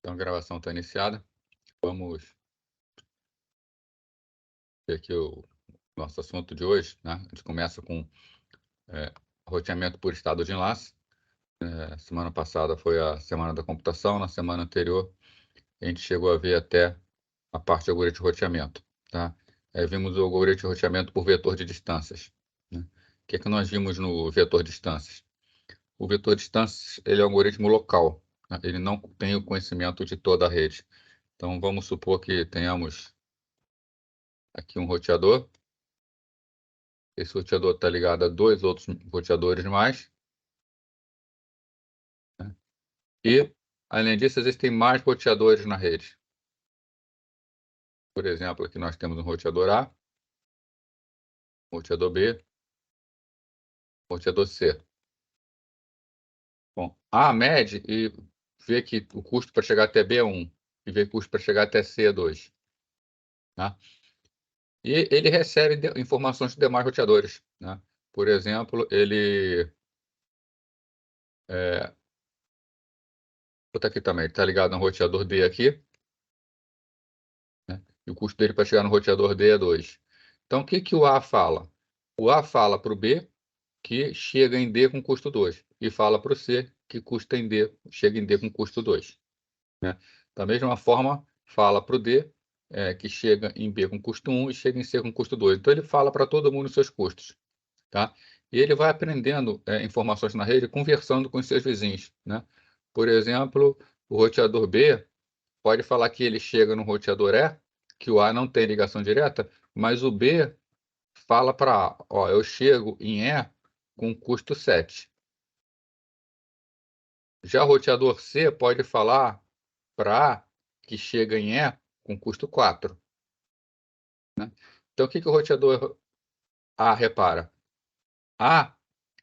Então, a gravação está iniciada. Vamos ver aqui o nosso assunto de hoje, né? A gente começa com roteamento por estado de enlace. Semana passada foi a semana da computação, na semana anterior a gente chegou a ver até a parte de algoritmo de roteamento, tá? Vimos o algoritmo de roteamento por vetor de distâncias, né? O que é que nós vimos no vetor de distâncias? O vetor de distâncias, ele é um algoritmo local, né? Ele não tem o conhecimento de toda a rede. Então, vamos supor que tenhamos aqui um roteador. Esse roteador está ligado a dois outros roteadores mais, né? E, além disso, existem mais roteadores na rede. Por exemplo, aqui nós temos um roteador A, um roteador B, um roteador C. Bom, A mede e vê que o custo para chegar até B é 1 e vê que o custo para chegar até C é 2. Tá? E ele recebe informações de demais roteadores, né? Por exemplo, ele... Vou botar aqui também, está ligado no roteador D aqui, né? E o custo dele para chegar no roteador D é 2. Então, o que que o A fala? O A fala para o B que chega em D com custo 2 e fala para o C que custa em D, chega em D com custo 2, né? Da mesma forma, fala para o D que chega em B com custo 1 e chega em C com custo 2. Então, ele fala para todo mundo os seus custos, tá? E ele vai aprendendo informações na rede, conversando com os seus vizinhos, né? Por exemplo, o roteador B pode falar que ele chega no roteador E, que o A não tem ligação direta, mas o B fala para A, ó, eu chego em E com custo 7. Já o roteador C pode falar para A que chega em E com custo 4, né? Então, o que que o roteador A repara? A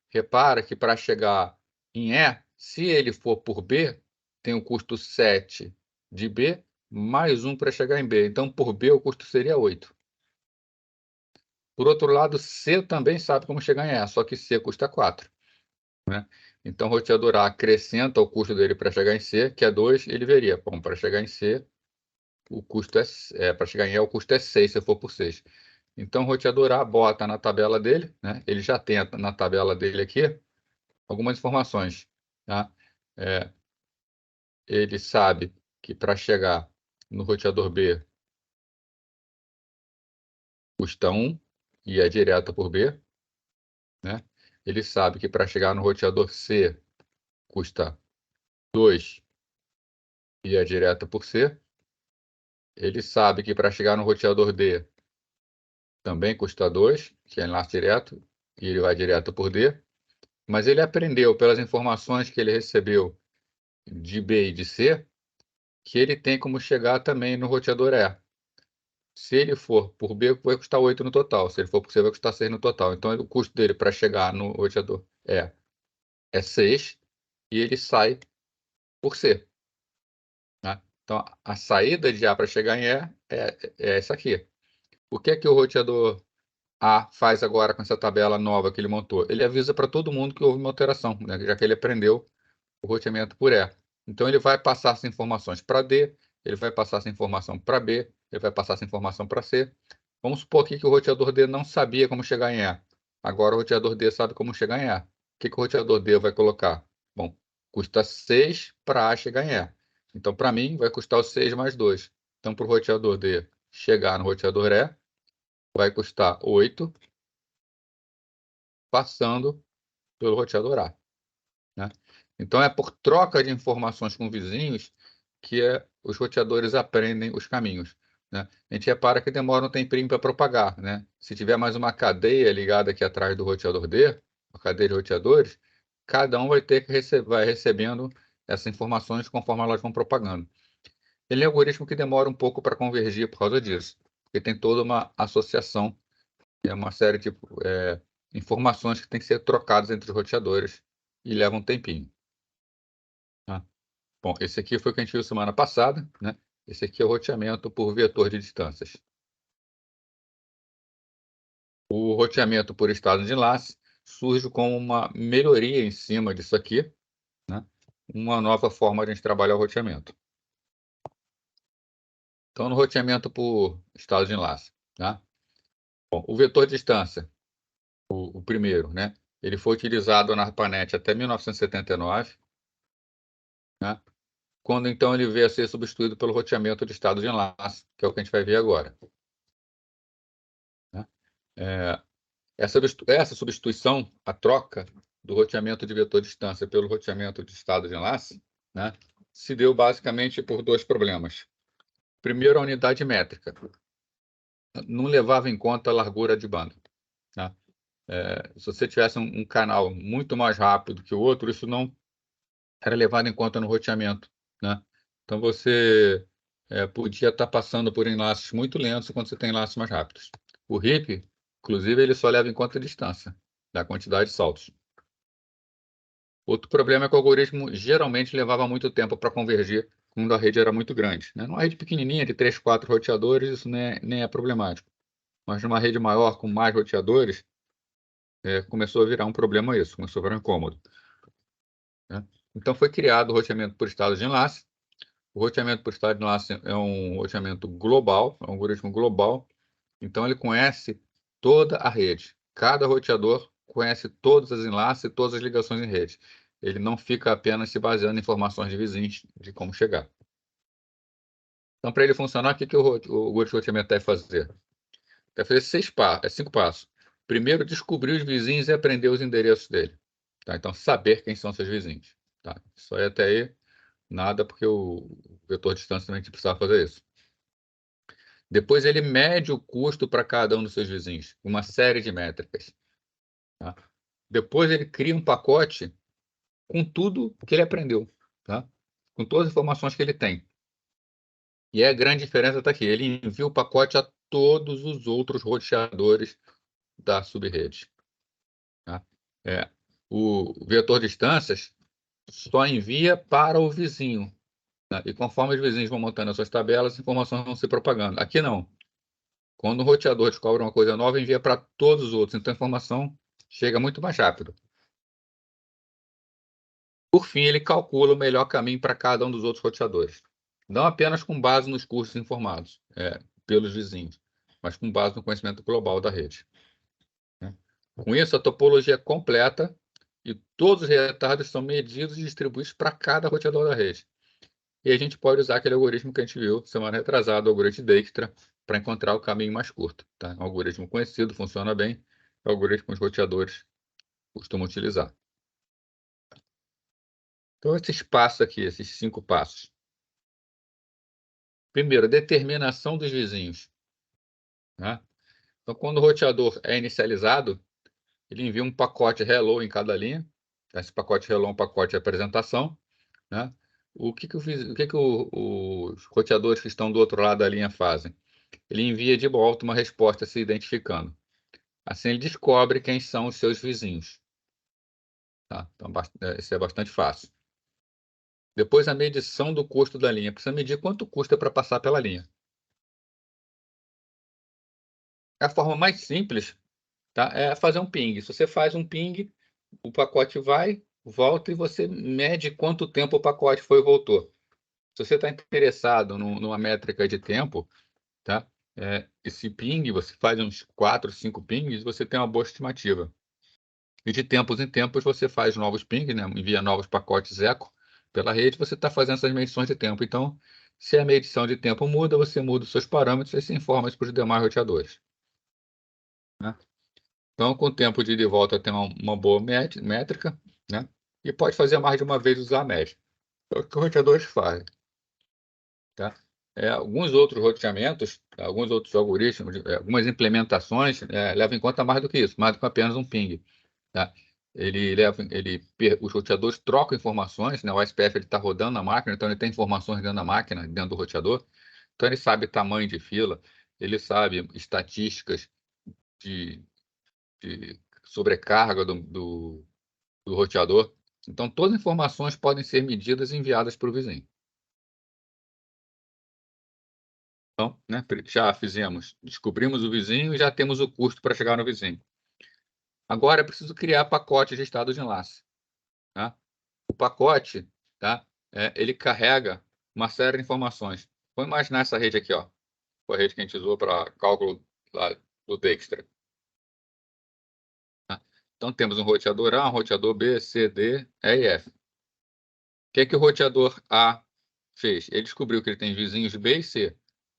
repara que para chegar em E, se ele for por B, tem o custo 7 de B, mais 1 para chegar em B. Então, por B, o custo seria 8. Por outro lado, C também sabe como chegar em E, só que C custa 4, né? Então, o roteador A acrescenta o custo dele para chegar em C, que é 2, ele veria, bom, para chegar em C, o custo para chegar em E, o custo é 6, se for por 6. Então, o roteador A bota na tabela dele, né? Ele já tem na tabela dele aqui algumas informações, tá? Ele sabe que para chegar no roteador B custa 1 e é direto por B, né? Ele sabe que para chegar no roteador C custa 2 e é direta por C. Ele sabe que para chegar no roteador D também custa 2, que é enlace direto, e ele vai direto por D. Mas ele aprendeu, pelas informações que ele recebeu de B e de C, que ele tem como chegar também no roteador E. Se ele for por B, vai custar 8 no total. Se ele for por C, vai custar 6 no total. Então, o custo dele para chegar no roteador é 6 e ele sai por C, né? Então, a saída de A para chegar em E é essa aqui. O que é que o roteador A faz agora com essa tabela nova que ele montou? Ele avisa para todo mundo que houve uma alteração, né? Já que ele aprendeu o roteamento por E. Então, ele vai passar essas informações para D, ele vai passar essa informação para B, ele vai passar essa informação para C. Vamos supor aqui que o roteador D não sabia como chegar em E. Agora o roteador D sabe como chegar em E. O que que o roteador D vai colocar? Bom, custa 6 para A chegar em E. Então, para mim, vai custar o 6 mais 2. Então, para o roteador D chegar no roteador E, vai custar 8, passando pelo roteador A, né? Então, é por troca de informações com vizinhos que os roteadores aprendem os caminhos, né? A gente repara que demora um tempinho para propagar, né? Se tiver mais uma cadeia ligada aqui atrás do roteador D, uma cadeia de roteadores, cada um vai ter que vai recebendo essas informações conforme elas vão propagando. Ele é um algoritmo que demora um pouco para convergir por causa disso, porque tem toda uma associação, é uma série de informações que tem que ser trocadas entre os roteadores e leva um tempinho, tá? Bom, esse aqui foi o que a gente viu semana passada, né? Esse aqui é o roteamento por vetor de distâncias. O roteamento por estado de enlace surge como uma melhoria em cima disso aqui, né? Uma nova forma de a gente trabalhar o roteamento. Então, no roteamento por estado de enlace. Tá? Bom, o vetor de distância, o primeiro, né? Ele foi utilizado na ARPANET até 1979, né? Quando então ele veio a ser substituído pelo roteamento de estado de enlace, que é o que a gente vai ver agora. Né? Essa substituição, a troca do roteamento de vetor de distância pelo roteamento de estado de enlace, né, se deu basicamente por dois problemas. Primeiro, a unidade métrica não levava em conta a largura de banda. Tá? Se você tivesse um canal muito mais rápido que o outro, isso não era levado em conta no roteamento. Né? Então, você podia estar passando por enlaces muito lentos quando você tem enlaces mais rápidos. O RIP, inclusive, ele só leva em conta a distância, da quantidade de saltos. Outro problema é que o algoritmo geralmente levava muito tempo para convergir quando a rede era muito grande. Né? Numa rede pequenininha, de 3, 4 roteadores, isso nem é problemático. Mas numa rede maior, com mais roteadores, começou a virar um problema isso, começou a virar um incômodo. Né? Então foi criado o roteamento por estado de enlace. O roteamento por estado de enlace é um roteamento global, é um algoritmo global. Então ele conhece toda a rede. Cada roteador conhece todos os enlaces e todas as ligações em rede. Ele não fica apenas se baseando em informações de vizinhos de como chegar. Então, para ele funcionar, o que o algoritmo de roteamento deve fazer? Deve fazer 5 passos. Primeiro, descobrir os vizinhos e aprender os endereços dele. Tá? Então, saber quem são seus vizinhos. Tá? Isso aí até aí, nada, porque o vetor de distância também precisava fazer isso. Depois, ele mede o custo para cada um dos seus vizinhos, uma série de métricas. Tá? Depois, ele cria um pacote com tudo que ele aprendeu, tá? Com todas as informações que ele tem. E a grande diferença está aqui. Ele envia o pacote a todos os outros roteadores da subrede. Tá? O vetor de distâncias só envia para o vizinho. Tá? E conforme os vizinhos vão montando as suas tabelas, as informações vão se propagando. Aqui não. Quando o roteador descobre uma coisa nova, envia para todos os outros. Então a informação chega muito mais rápido. Por fim, ele calcula o melhor caminho para cada um dos outros roteadores. Não apenas com base nos custos informados pelos vizinhos, mas com base no conhecimento global da rede. Né? Com isso, a topologia é completa e todos os retardos são medidos e distribuídos para cada roteador da rede. E a gente pode usar aquele algoritmo que a gente viu semana retrasada, o algoritmo Dijkstra, para encontrar o caminho mais curto. Tá? É um algoritmo conhecido, funciona bem, é o algoritmo que os roteadores costumam utilizar. Então, esses passos aqui, esses 5 passos. Primeiro, determinação dos vizinhos. Né? Então, quando o roteador é inicializado, ele envia um pacote hello em cada linha. Esse pacote hello é um pacote de apresentação. Né? O que os roteadores que estão do outro lado da linha fazem? Ele envia de volta uma resposta se identificando. Assim, ele descobre quem são os seus vizinhos. Tá? Então, isso é bastante fácil. Depois, a medição do custo da linha. Precisa medir quanto custa para passar pela linha. A forma mais simples, tá, é fazer um ping. Se você faz um ping, o pacote vai, volta e você mede quanto tempo o pacote foi e voltou. Se você está interessado numa métrica de tempo, tá? Esse ping, você faz uns 4, 5 pings, você tem uma boa estimativa. E de tempos em tempos você faz novos pings, né? Envia novos pacotes eco pela rede, você está fazendo essas medições de tempo. Então, se a medição de tempo muda, você muda os seus parâmetros e se informa isso para os demais roteadores. Né? Então, com o tempo de ida e volta tem uma boa métrica, né? E pode fazer mais de uma vez usar a média. É o que os roteadores fazem. Tá? Alguns outros roteamentos, alguns outros algoritmos, algumas implementações levam em conta mais do que isso, mais do que apenas um ping. Tá? Os roteadores trocam informações, né? O SPF está rodando na máquina, então ele tem informações dentro da máquina, dentro do roteador. Então ele sabe tamanho de fila, ele sabe estatísticas de sobrecarga do roteador. Então todas as informações podem ser medidas e enviadas para o vizinho. Então, né, já descobrimos o vizinho e já temos o custo para chegar no vizinho. Agora é preciso criar pacotes de estado de enlace. Tá? O pacote, tá, ele carrega uma série de informações. Vamos imaginar essa rede aqui, ó, a rede que a gente usou para cálculo lá do Dijkstra. Tá? Então, temos um roteador A, um roteador B, C, D, E e F. O que o roteador A fez? Ele descobriu que ele tem vizinhos B e C.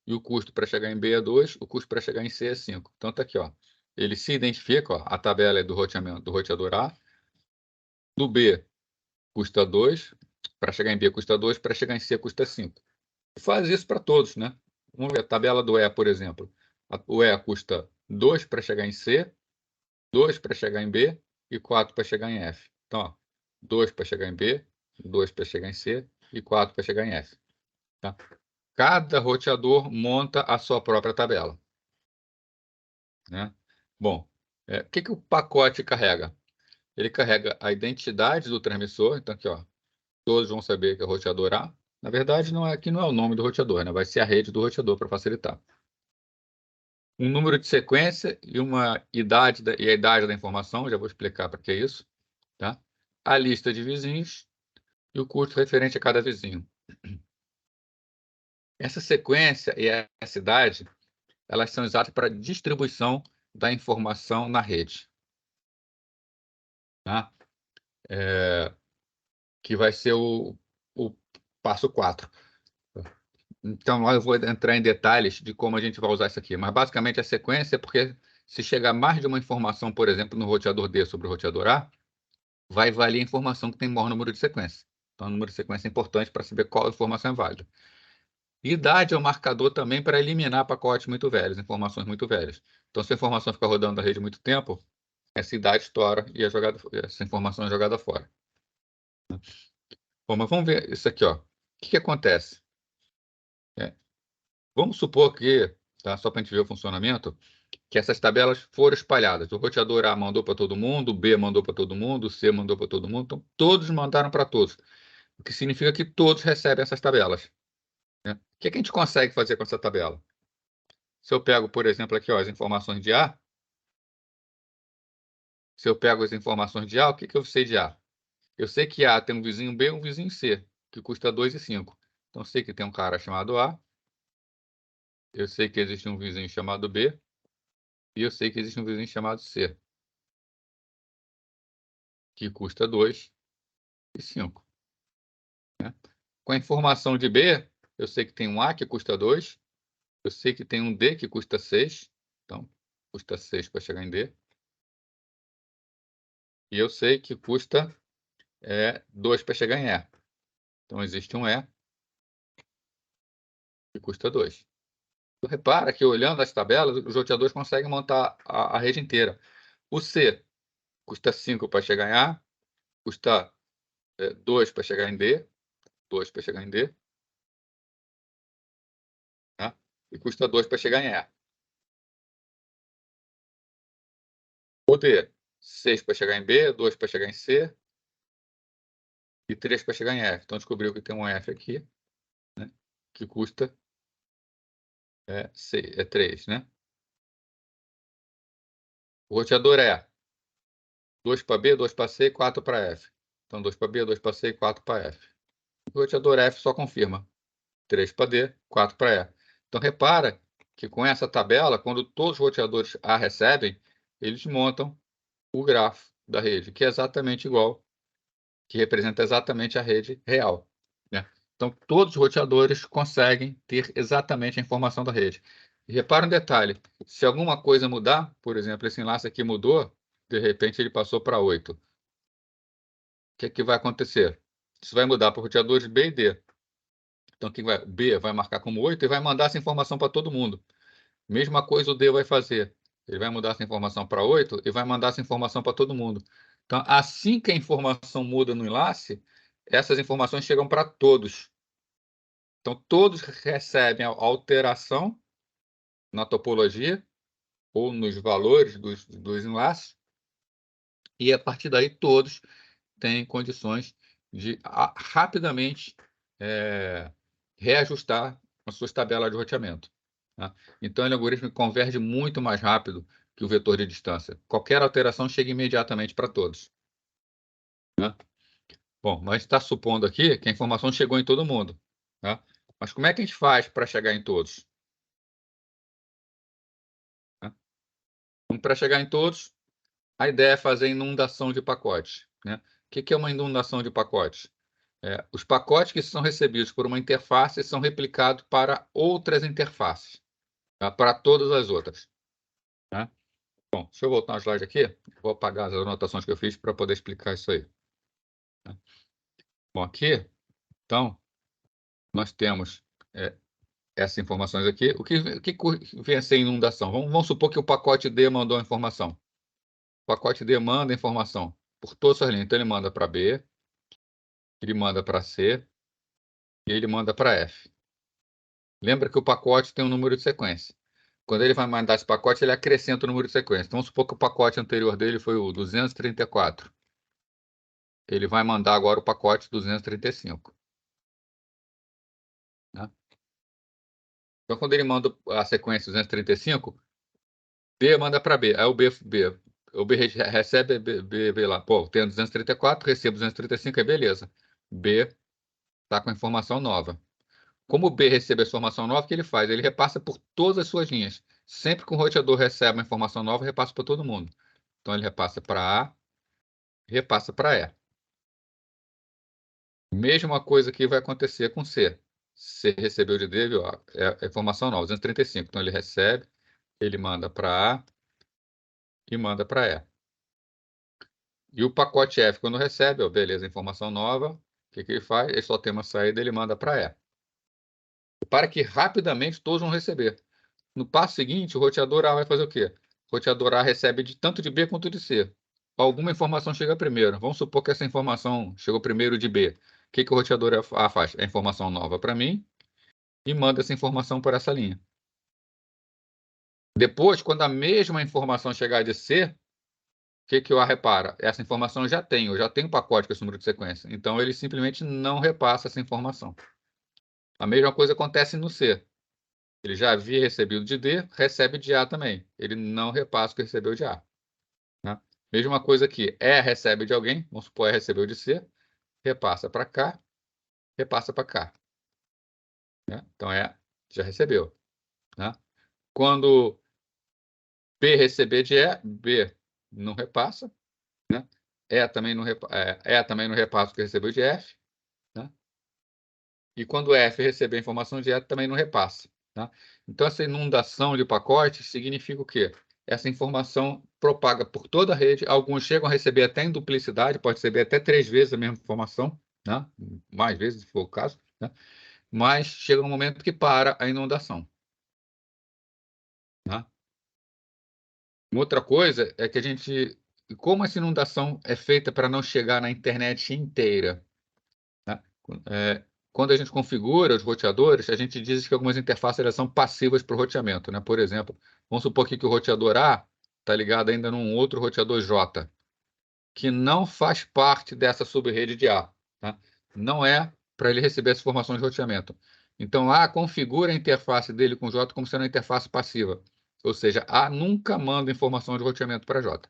E o custo para chegar em B é 2, o custo para chegar em C é 5. Então, tá aqui, ó. Ele se identifica, ó, a tabela é do roteamento do roteador A. Do B custa 2, para chegar em B custa 2, para chegar em C custa 5. Faz isso para todos, né? Vamos ver a tabela do E, por exemplo. O E custa 2 para chegar em C, 2 para chegar em B e 4 para chegar em F. Então, ó, 2 para chegar em B, 2 para chegar em C e 4 para chegar em F. Tá? Cada roteador monta a sua própria tabela. Né? Bom, o que o pacote carrega? Ele carrega a identidade do transmissor. Então, aqui, ó, todos vão saber que é o roteador A. Na verdade, aqui não é o nome do roteador, né? Vai ser a rede do roteador para facilitar. Um número de sequência e uma idade e a idade da informação, já vou explicar para que é isso. Tá? A lista de vizinhos e o custo referente a cada vizinho. Essa sequência e essa idade, elas são usadas para distribuição da informação na rede. Tá? Que vai ser o passo 4. Então, lá eu vou entrar em detalhes de como a gente vai usar isso aqui. Mas, basicamente, a sequência é porque se chegar mais de uma informação, por exemplo, no roteador D sobre o roteador A, vai valer a informação que tem maior número de sequência. Então, o número de sequência é importante para saber qual informação é válida. Idade é um marcador também para eliminar pacotes muito velhos, informações muito velhas. Então, se a informação ficar rodando na rede muito tempo, essa idade estoura e essa informação é jogada fora. Bom, mas vamos ver isso aqui, ó. O que acontece? Vamos supor que, tá, só para a gente ver o funcionamento, que essas tabelas foram espalhadas. O roteador A mandou para todo mundo, o B mandou para todo mundo, o C mandou para todo mundo, então todos mandaram para todos. O que significa que todos recebem essas tabelas. Né? O que a gente consegue fazer com essa tabela? Se eu pego, por exemplo, aqui, ó, as informações de A, se eu pego as informações de A, o que eu sei de A? Eu sei que A tem um vizinho B e um vizinho C, que custa 2 e 5. Então, eu sei que tem um cara chamado A, eu sei que existe um vizinho chamado B, e eu sei que existe um vizinho chamado C, que custa 2 e 5. Né? Com a informação de B, eu sei que tem um A que custa 2, eu sei que tem um D que custa 6, então custa 6 para chegar em D. E eu sei que custa 2 para chegar em E. Então existe um E que custa 2. Então, repara que olhando as tabelas, os roteadores conseguem montar a rede inteira. O C custa 5 para chegar em A, custa 2 para chegar em D, 2 para chegar em D, né? E custa 2 para chegar em E. O D, 6 para chegar em B, 2 para chegar em C e 3 para chegar em F. Então, descobriu que tem um F aqui, né, que custa 3, né? O roteador é 2 para B, 2 para C e 4 para F. Então, 2 para B, 2 para C e 4 para F. O roteador F só confirma 3 para D, 4 para E. Então, repara que com essa tabela, quando todos os roteadores A recebem, eles montam o grafo da rede, que é exatamente igual, que representa exatamente a rede real. Né? Então, todos os roteadores conseguem ter exatamente a informação da rede. E repara um detalhe, se alguma coisa mudar, por exemplo, esse enlace aqui mudou, de repente ele passou para 8. O que vai acontecer? Isso vai mudar para roteadores B e D. Então, B vai marcar como 8 e vai mandar essa informação para todo mundo. Mesma coisa o D vai fazer. Ele vai mudar essa informação para 8 e vai mandar essa informação para todo mundo. Então, assim que a informação muda no enlace, essas informações chegam para todos. Então, todos recebem a alteração na topologia ou nos valores dos enlaces, e a partir daí todos têm condições de rapidamente reajustar as suas tabelas de roteamento. Tá? Então, o algoritmo converge muito mais rápido que o vetor de distância. Qualquer alteração chega imediatamente para todos. Né? Bom, mas está supondo aqui que a informação chegou em todo mundo. Tá? Mas como é que a gente faz para chegar em todos? Para chegar em todos, a ideia é fazer inundação de pacotes, né? O que é uma inundação de pacotes? Os pacotes que são recebidos por uma interface são replicados para outras interfaces, tá? Para todas as outras, né? Bom, deixa eu voltar um slide aqui. Vou apagar as anotações que eu fiz para poder explicar isso aí, né? Bom, aqui, então, nós temos essas informações aqui. O que vem a ser inundação? Vamos supor que o pacote D mandou a informação. O pacote D manda a informação por todas as linhas. Então, ele manda para B, ele manda para C e ele manda para F. Lembra que o pacote tem um número de sequência. Quando ele vai mandar esse pacote, ele acrescenta o número de sequência. Então, vamos supor que o pacote anterior dele foi o 234. Ele vai mandar agora o pacote 235. Né? Então, quando ele manda a sequência 235, B manda para B. Aí o B recebe B lá. Pô, tem 234, recebo 235, é beleza. B está com a informação nova. Como o B recebe a informação nova, o que ele faz? Ele repassa por todas as suas linhas. Sempre que o roteador recebe uma informação nova, repassa para todo mundo. Então, ele repassa para A, repassa para E. Mesma coisa que vai acontecer com C. C recebeu de D, viu? É a informação nova, 235. Então, ele recebe, ele manda para A e manda para E. E o pacote F, quando recebe, ó, beleza, informação nova, o que ele faz? Ele só tem uma saída, ele manda para E. Para que rapidamente todos vão receber. No passo seguinte, o roteador A vai fazer o quê? O roteador A recebe tanto de B quanto de C. Alguma informação chega primeiro. Vamos supor que essa informação chegou primeiro de B. O que o roteador A faz? É informação nova para mim e manda essa informação por essa linha. Depois, quando a mesma informação chegar de C, o que o A repara? Essa informação eu já tenho um pacote com esse número de sequência. Então, ele simplesmente não repassa essa informação. A mesma coisa acontece no C. Ele já havia recebido de D, recebe de A também. Ele não repassa o que recebeu de A. Né? Mesma coisa aqui. E recebe de alguém, vamos supor, E recebeu de C, repassa para cá, repassa para cá. Né? Então, E já recebeu. Né? Quando B receber de E, B não repassa. Né? E também não repassa o que recebeu de F. Né? E quando F receber a informação de E, também não repassa. Tá? Então, essa inundação de pacotes significa o quê? Essa informação propaga por toda a rede. Alguns chegam a receber até em duplicidade, pode receber até 3 vezes a mesma informação, né? Mais vezes, se for o caso. Né? Mas chega um momento que para a inundação. Né? Uma outra coisa é que a gente... Como essa inundação é feita para não chegar na internet inteira? Né? Quando a gente configura os roteadores, a gente diz que algumas interfaces elas são passivas para o roteamento. Né? Por exemplo, vamos supor que o roteador A está ligado ainda num outro roteador J, que não faz parte dessa subrede de A. Tá? Não é para ele receber essa informação de roteamento. Então, A configura a interface dele com J como sendo uma interface passiva. Ou seja, A nunca manda informação de roteamento para J.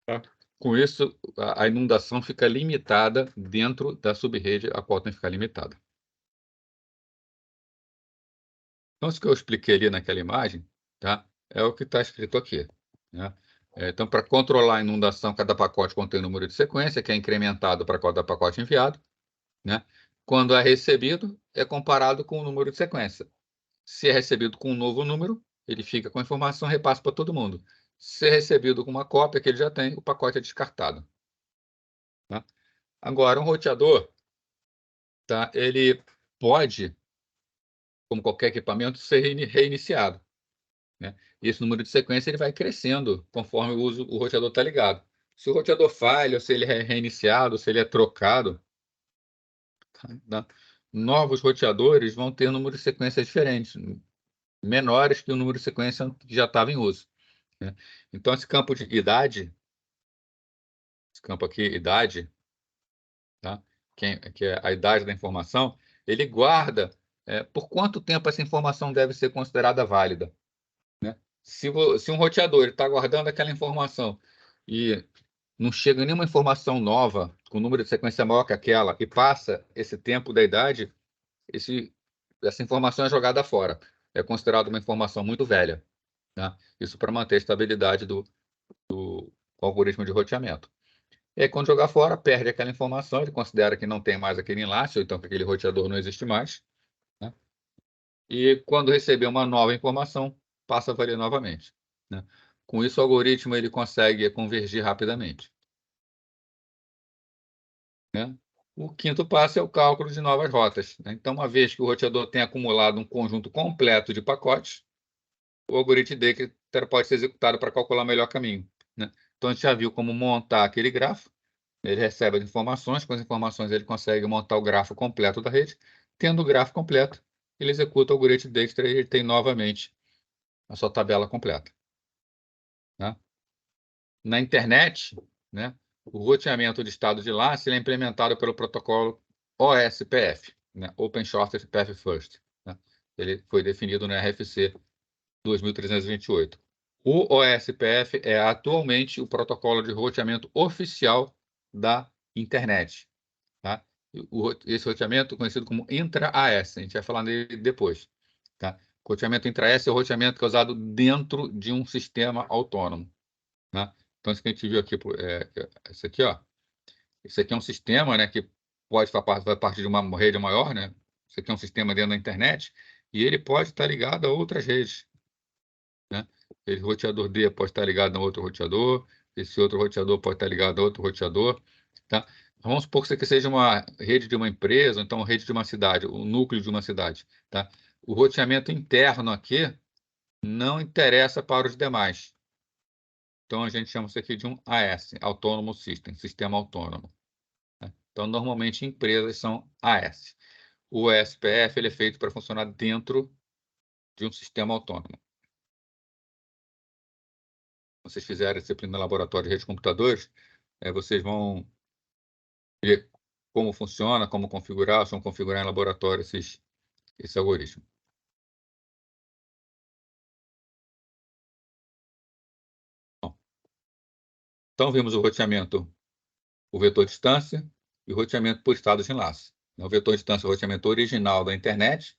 Tá? Com isso, a inundação fica limitada dentro da subrede a qual tem que ficar limitada. Então, isso que eu expliquei ali naquela imagem, tá? É o que está escrito aqui. Né? Então, para controlar a inundação, cada pacote contém um número de sequência, que é incrementado para cada pacote enviado. Né? Quando é recebido, é comparado com o número de sequência. Se é recebido com um novo número, ele fica com a informação e repassa para todo mundo. Se é recebido com uma cópia que ele já tem, o pacote é descartado. Tá? Agora, um roteador, tá? Ele pode, como qualquer equipamento, ser reiniciado. Né? E esse número de sequência ele vai crescendo conforme o roteador está ligado. Se o roteador falha, ou se ele é reiniciado, ou se ele é trocado, tá? Novos roteadores vão ter número de sequência diferentes, menores que o número de sequência que já estava em uso. Né? Então, esse campo de idade, esse campo aqui, idade, tá? Que é a idade da informação, ele guarda por quanto tempo essa informação deve ser considerada válida. Né? Se um roteador está guardando aquela informação e não chega nenhuma informação nova com número de sequência maior que aquela e passa esse tempo da idade, essa informação é jogada fora. É considerada uma informação muito velha, né? Isso para manter a estabilidade do algoritmo de roteamento. E aí, quando jogar fora, perde aquela informação, ele considera que não tem mais aquele enlace, ou então que aquele roteador não existe mais, né? E quando receber uma nova informação, passa a valer novamente, né? Com isso, o algoritmo ele consegue convergir rapidamente, né? O quinto passo é o cálculo de novas rotas, né? Então, uma vez que o roteador tem acumulado um conjunto completo de pacotes, o algoritmo Decker pode ser executado para calcular o melhor caminho, né? Então, a gente já viu como montar aquele grafo. Ele recebe as informações, com as informações ele consegue montar o grafo completo da rede. Tendo o grafo completo, ele executa o algoritmo Dijkstra e ele tem novamente a sua tabela completa, né? Na internet, né, o roteamento de estado de enlace ele é implementado pelo protocolo OSPF, né, Open Shortest Path First, né? Ele foi definido no RFC 2328. O OSPF é atualmente o protocolo de roteamento oficial da internet, tá? Esse roteamento é conhecido como intra-AS, a gente vai falar nele depois, tá? O roteamento intra-AS é o roteamento que é usado dentro de um sistema autônomo, né? Então, isso que a gente viu aqui, esse aqui, ó, esse aqui é um sistema, né, que pode fazer parte de uma rede maior, né? Esse aqui é um sistema dentro da internet e ele pode estar ligado a outras redes, né? Esse roteador D pode estar ligado a outro roteador, esse outro roteador pode estar ligado a outro roteador, tá? Vamos supor que isso aqui seja uma rede de uma empresa, então uma rede de uma cidade, o núcleo de uma cidade, tá? O roteamento interno aqui não interessa para os demais. Então a gente chama isso aqui de um AS, Autonomous System, sistema autônomo, né? Então normalmente empresas são AS. O SPF ele é feito para funcionar dentro de um sistema autônomo. Vocês fizerem a disciplina no laboratório de rede de computadores, vocês vão ver como funciona, como configurar, vão configurar em laboratório esse algoritmo. Bom, então, vimos o roteamento por vetor distância e o roteamento por estado de enlace. O vetor distância é o roteamento original da internet.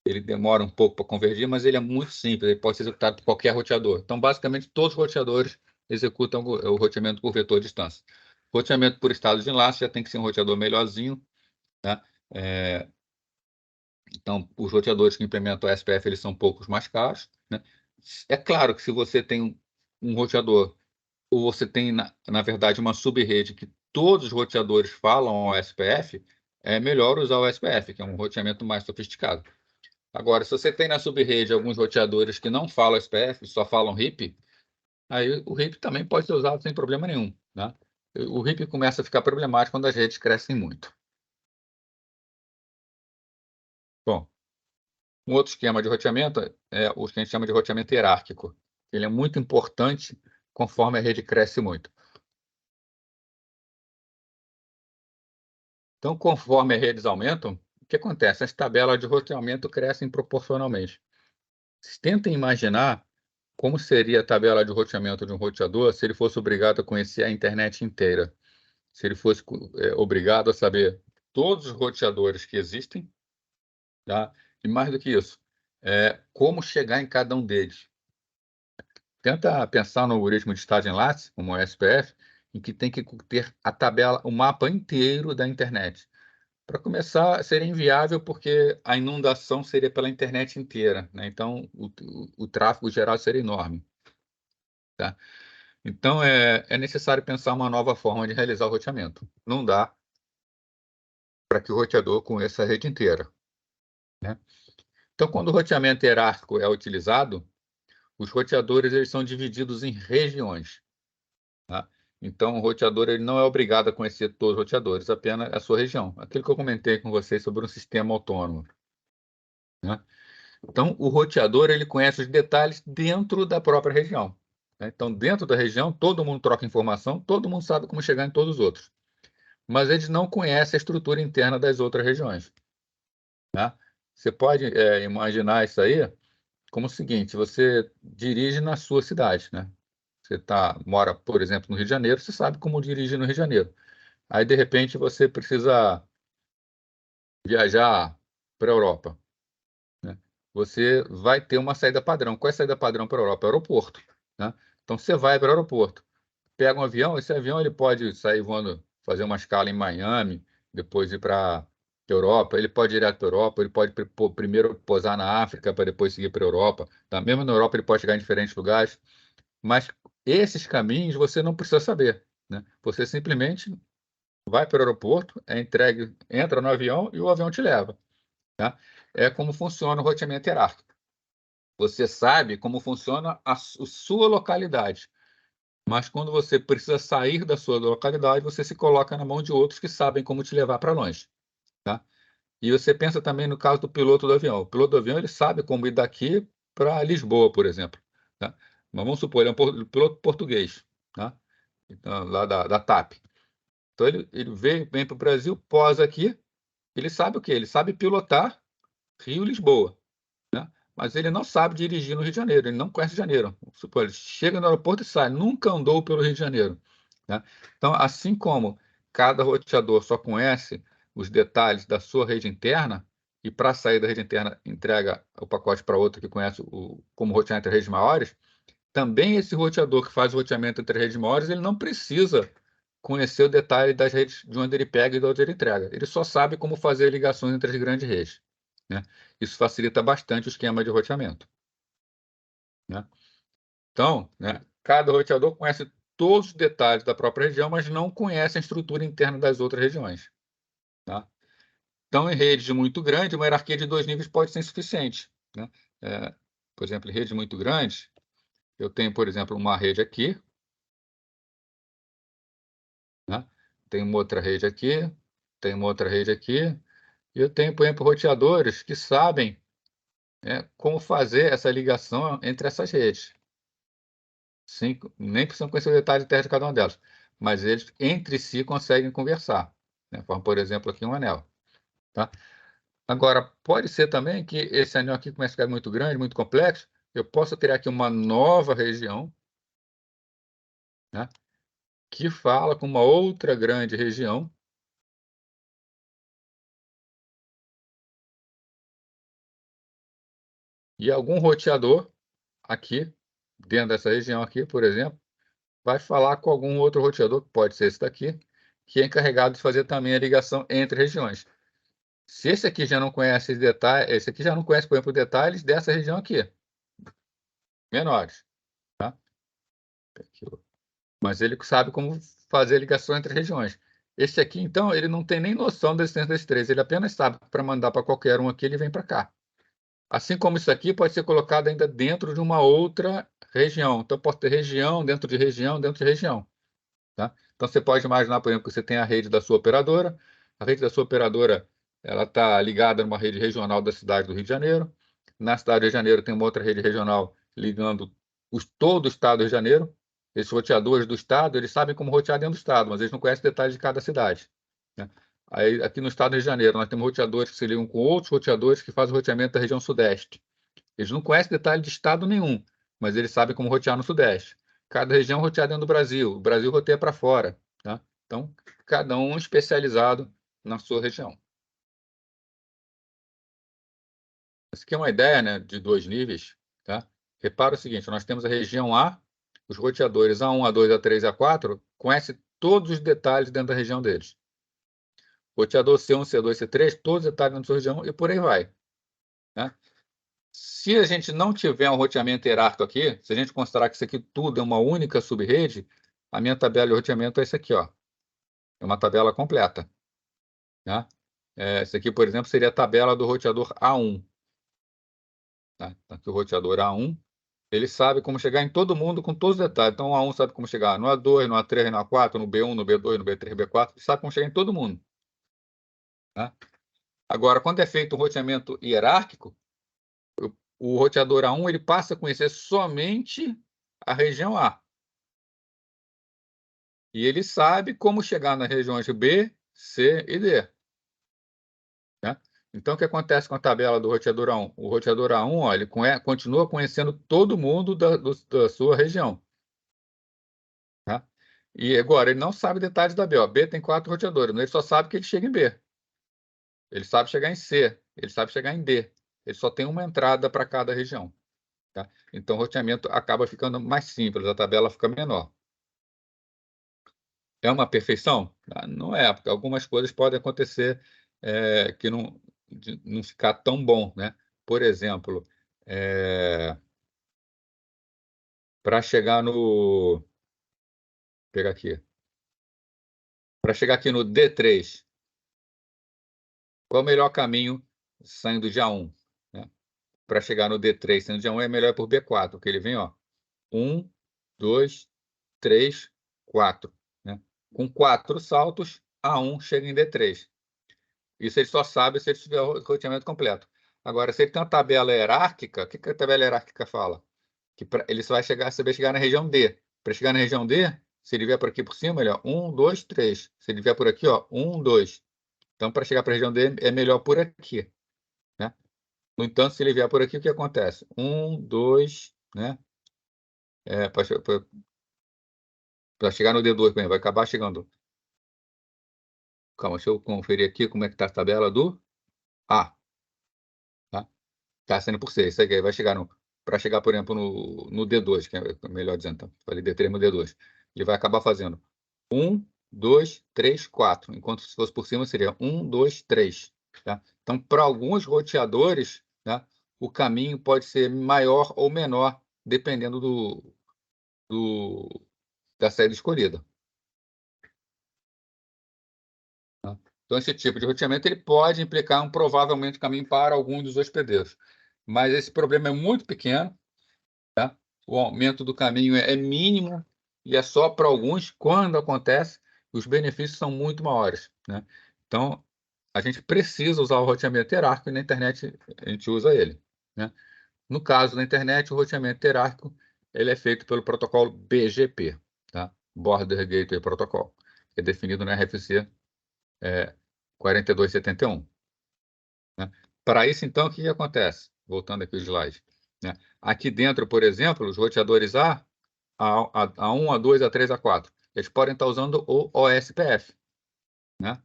Ele demora um pouco para convergir, mas ele é muito simples, ele pode ser executado por qualquer roteador. Então, basicamente, todos os roteadores executam o roteamento por vetor distância. Roteamento por estado de enlace já tem que ser um roteador melhorzinho, né? Então, os roteadores que implementam o SPF eles são um pouco mais caros, né? É claro que se você tem um roteador, ou você tem, na verdade, uma subrede que todos os roteadores falam o SPF, é melhor usar o SPF, que é um roteamento mais sofisticado. Agora, se você tem na subrede alguns roteadores que não falam SPF, só falam RIP, aí o RIP também pode ser usado sem problema nenhum, né? O RIP começa a ficar problemático quando as redes crescem muito. Bom, um outro esquema de roteamento é o que a gente chama de roteamento hierárquico. Ele é muito importante conforme a rede cresce muito. Então, conforme as redes aumentam, o que acontece? As tabelas de roteamento crescem proporcionalmente. Vocês tentem imaginar como seria a tabela de roteamento de um roteador se ele fosse obrigado a conhecer a internet inteira. Se ele fosse obrigado a saber todos os roteadores que existem, tá? E mais do que isso, como chegar em cada um deles. Tenta pensar no algoritmo de estado de enlace, como o SPF, em que tem que ter a tabela, o mapa inteiro da internet. Para começar, seria inviável porque a inundação seria pela internet inteira, né? Então, o tráfego geral seria enorme, tá? Então, é necessário pensar uma nova forma de realizar o roteamento. Não dá para que o roteador conheça a rede inteira, né? Então, quando o roteamento hierárquico é utilizado, os roteadores eles são divididos em regiões, tá? Então, o roteador ele não é obrigado a conhecer todos os roteadores, apenas a sua região. Aquilo que eu comentei com vocês sobre um sistema autônomo, né? Então, o roteador ele conhece os detalhes dentro da própria região, né? Então, dentro da região, todo mundo troca informação, todo mundo sabe como chegar em todos os outros. Mas eles não conhecem a estrutura interna das outras regiões, né? Você pode imaginar isso aí como o seguinte: você dirige na sua cidade, né? Você mora, por exemplo, no Rio de Janeiro, você sabe como dirigir no Rio de Janeiro. Aí, de repente, você precisa viajar para a Europa, né? Você vai ter uma saída padrão. Qual é a saída padrão para a Europa? Aeroporto, né? Então, você vai para o aeroporto, pega um avião, esse avião ele pode sair voando, fazer uma escala em Miami, depois ir para Europa, ele pode ir direto para a Europa, ele pode primeiro pousar na África para depois seguir para a Europa. Tá? Mesmo na Europa ele pode chegar em diferentes lugares, mas esses caminhos você não precisa saber, né? Você simplesmente vai para o aeroporto, é entregue, entra no avião e o avião te leva, tá? É como funciona o roteamento hierárquico. Você sabe como funciona a sua localidade, mas quando você precisa sair da sua localidade, você se coloca na mão de outros que sabem como te levar para longe, tá? E você pensa também no caso do piloto do avião. O piloto do avião, ele sabe como ir daqui para Lisboa, por exemplo, tá? Mas vamos supor, ele é um piloto português, tá? Então, lá da TAP. Então, ele vem para o Brasil, posa aqui, ele sabe o quê? Ele sabe pilotar Rio-Lisboa, né? Mas ele não sabe dirigir no Rio de Janeiro, ele não conhece Janeiro. Vamos supor, ele chega no aeroporto e sai, nunca andou pelo Rio de Janeiro, né? Então, assim como cada roteador só conhece os detalhes da sua rede interna, e para sair da rede interna entrega o pacote para outro que conhece como rotear entre redes maiores, também esse roteador que faz o roteamento entre redes maiores, ele não precisa conhecer o detalhe das redes de onde ele pega e de onde ele entrega. Ele só sabe como fazer ligações entre as grandes redes, né? Isso facilita bastante o esquema de roteamento, né? Então, né, cada roteador conhece todos os detalhes da própria região, mas não conhece a estrutura interna das outras regiões, tá? Então, em redes muito grandes, uma hierarquia de 2 níveis pode ser insuficiente, né? Por exemplo, em redes muito grandes, eu tenho, por exemplo, uma rede aqui, né? Tem uma outra rede aqui, tem uma outra rede aqui, e eu tenho, por exemplo, roteadores que sabem, né, como fazer essa ligação entre essas redes. Sim, nem precisam conhecer o detalhe interno de cada uma delas, mas eles entre si conseguem conversar, né? Como, por exemplo, aqui um anel, tá? Agora, pode ser também que esse anel aqui comece a ficar muito grande, muito complexo, eu possa ter aqui uma nova região, né, que fala com uma outra grande região, e algum roteador aqui, dentro dessa região aqui, por exemplo, vai falar com algum outro roteador, que pode ser esse daqui, que é encarregado de fazer também a ligação entre regiões. Se esse aqui já não conhece detalhes, esse aqui já não conhece, por exemplo, detalhes dessa região aqui, menores, tá? Mas ele sabe como fazer a ligação entre regiões. Esse aqui, então, ele não tem nem noção da existência desses três, ele apenas sabe que para mandar para qualquer um aqui, ele vem para cá. Assim como isso aqui pode ser colocado ainda dentro de uma outra região. Então, pode ter região dentro de região dentro de região, tá? Então, você pode imaginar, por exemplo, que você tem a rede da sua operadora, a rede da sua operadora ela está ligada numa rede regional da cidade do Rio de Janeiro. Na cidade do Rio de Janeiro tem uma outra rede regional ligando todo o estado do Rio de Janeiro. Esses roteadores do estado, eles sabem como rotear dentro do estado, mas eles não conhecem detalhes de cada cidade, né? Aí, aqui no estado do Rio de Janeiro, nós temos roteadores que se ligam com outros roteadores que fazem o roteamento da região sudeste. Eles não conhecem detalhe de estado nenhum, mas eles sabem como rotear no Sudeste. Cada região roteia dentro do Brasil, o Brasil roteia para fora, tá? Então, cada um especializado na sua região. Essa aqui é uma ideia, né, de 2 níveis, tá? Repara o seguinte, nós temos a região A, os roteadores A1, A2, A3, A4 conhecem todos os detalhes dentro da região deles. Roteador C1, C2, C3, todos os detalhes dentro da sua região e por aí vai, né? Se a gente não tiver um roteamento hierárquico aqui, se a gente considerar que isso aqui tudo é uma única subrede, a minha tabela de roteamento é essa aqui, ó. É uma tabela completa, né? Essa aqui, por exemplo, seria a tabela do roteador A1, tá? Então, aqui o roteador A1, ele sabe como chegar em todo mundo com todos os detalhes. Então, o A1 sabe como chegar no A2, no A3, no A4, no B1, no B2, no B3, no B4, ele sabe como chegar em todo mundo, tá? Agora, quando é feito um roteamento hierárquico, o roteador A1 ele passa a conhecer somente a região A. E ele sabe como chegar nas regiões B, C e D, né? Então, o que acontece com a tabela do roteador A1? O roteador A1, ó, ele continua conhecendo todo mundo da sua região, tá? E agora, ele não sabe detalhes da B. Ó. B tem 4 roteadores, ele só sabe que ele chega em B. Ele sabe chegar em C, ele sabe chegar em D. Ele só tem uma entrada para cada região. Tá? Então, o roteamento acaba ficando mais simples, a tabela fica menor. É uma perfeição? Não é, porque algumas coisas podem acontecer que não ficar tão bom, né? Por exemplo, para chegar no... Vou pegar aqui. Para chegar aqui no D3, qual é o melhor caminho saindo de A1? Né? Para chegar no D3 saindo de A1 é melhor por B4, porque ele vem, ó, 1, 2, 3, 4. Né? Com 4 saltos, A1 chega em D3. Isso ele só sabe se ele tiver o roteamento completo. Agora, se ele tem uma tabela hierárquica, o que a tabela hierárquica fala? Que ele só vai saber chegar na região D. Para chegar na região D, se ele vier por aqui por cima, ele ó, 1, 2, 3. Se ele vier por aqui, ó, 1, 2. Então, para chegar para a região D, é melhor por aqui. Né? No entanto, se ele vier por aqui, o que acontece? 1, 2, né? Para chegar no D2, vai acabar chegando. Calma, deixa eu conferir aqui como é que está a tabela do A. Tá? Está sendo por 6. Isso aqui vai chegar para chegar, por exemplo, no D2, que é melhor dizendo, tá? Falei D3 no D2. Ele vai acabar fazendo 1, 2, 3, 4. Enquanto se fosse por cima, seria 1, 2, 3. Tá? Então, para alguns roteadores, né, o caminho pode ser maior ou menor, dependendo da saída escolhida. Tá? Então, esse tipo de roteamento ele pode implicar provavelmente caminho para alguns dos hospedeiros. Mas esse problema é muito pequeno. Tá? O aumento do caminho é mínimo e é só para alguns. Quando acontece, os benefícios são muito maiores. Né? Então, a gente precisa usar o roteamento hierárquico e na internet a gente usa ele. Né? No caso da internet, o roteamento hierárquico ele é feito pelo protocolo BGP, tá? Border Gateway Protocol, que é definido na RFC 4271. Né? Para isso, então, o que acontece? Voltando aqui o slide. Né? Aqui dentro, por exemplo, os roteadores A1, A2, A3, A4, eles podem estar usando o OSPF. Né?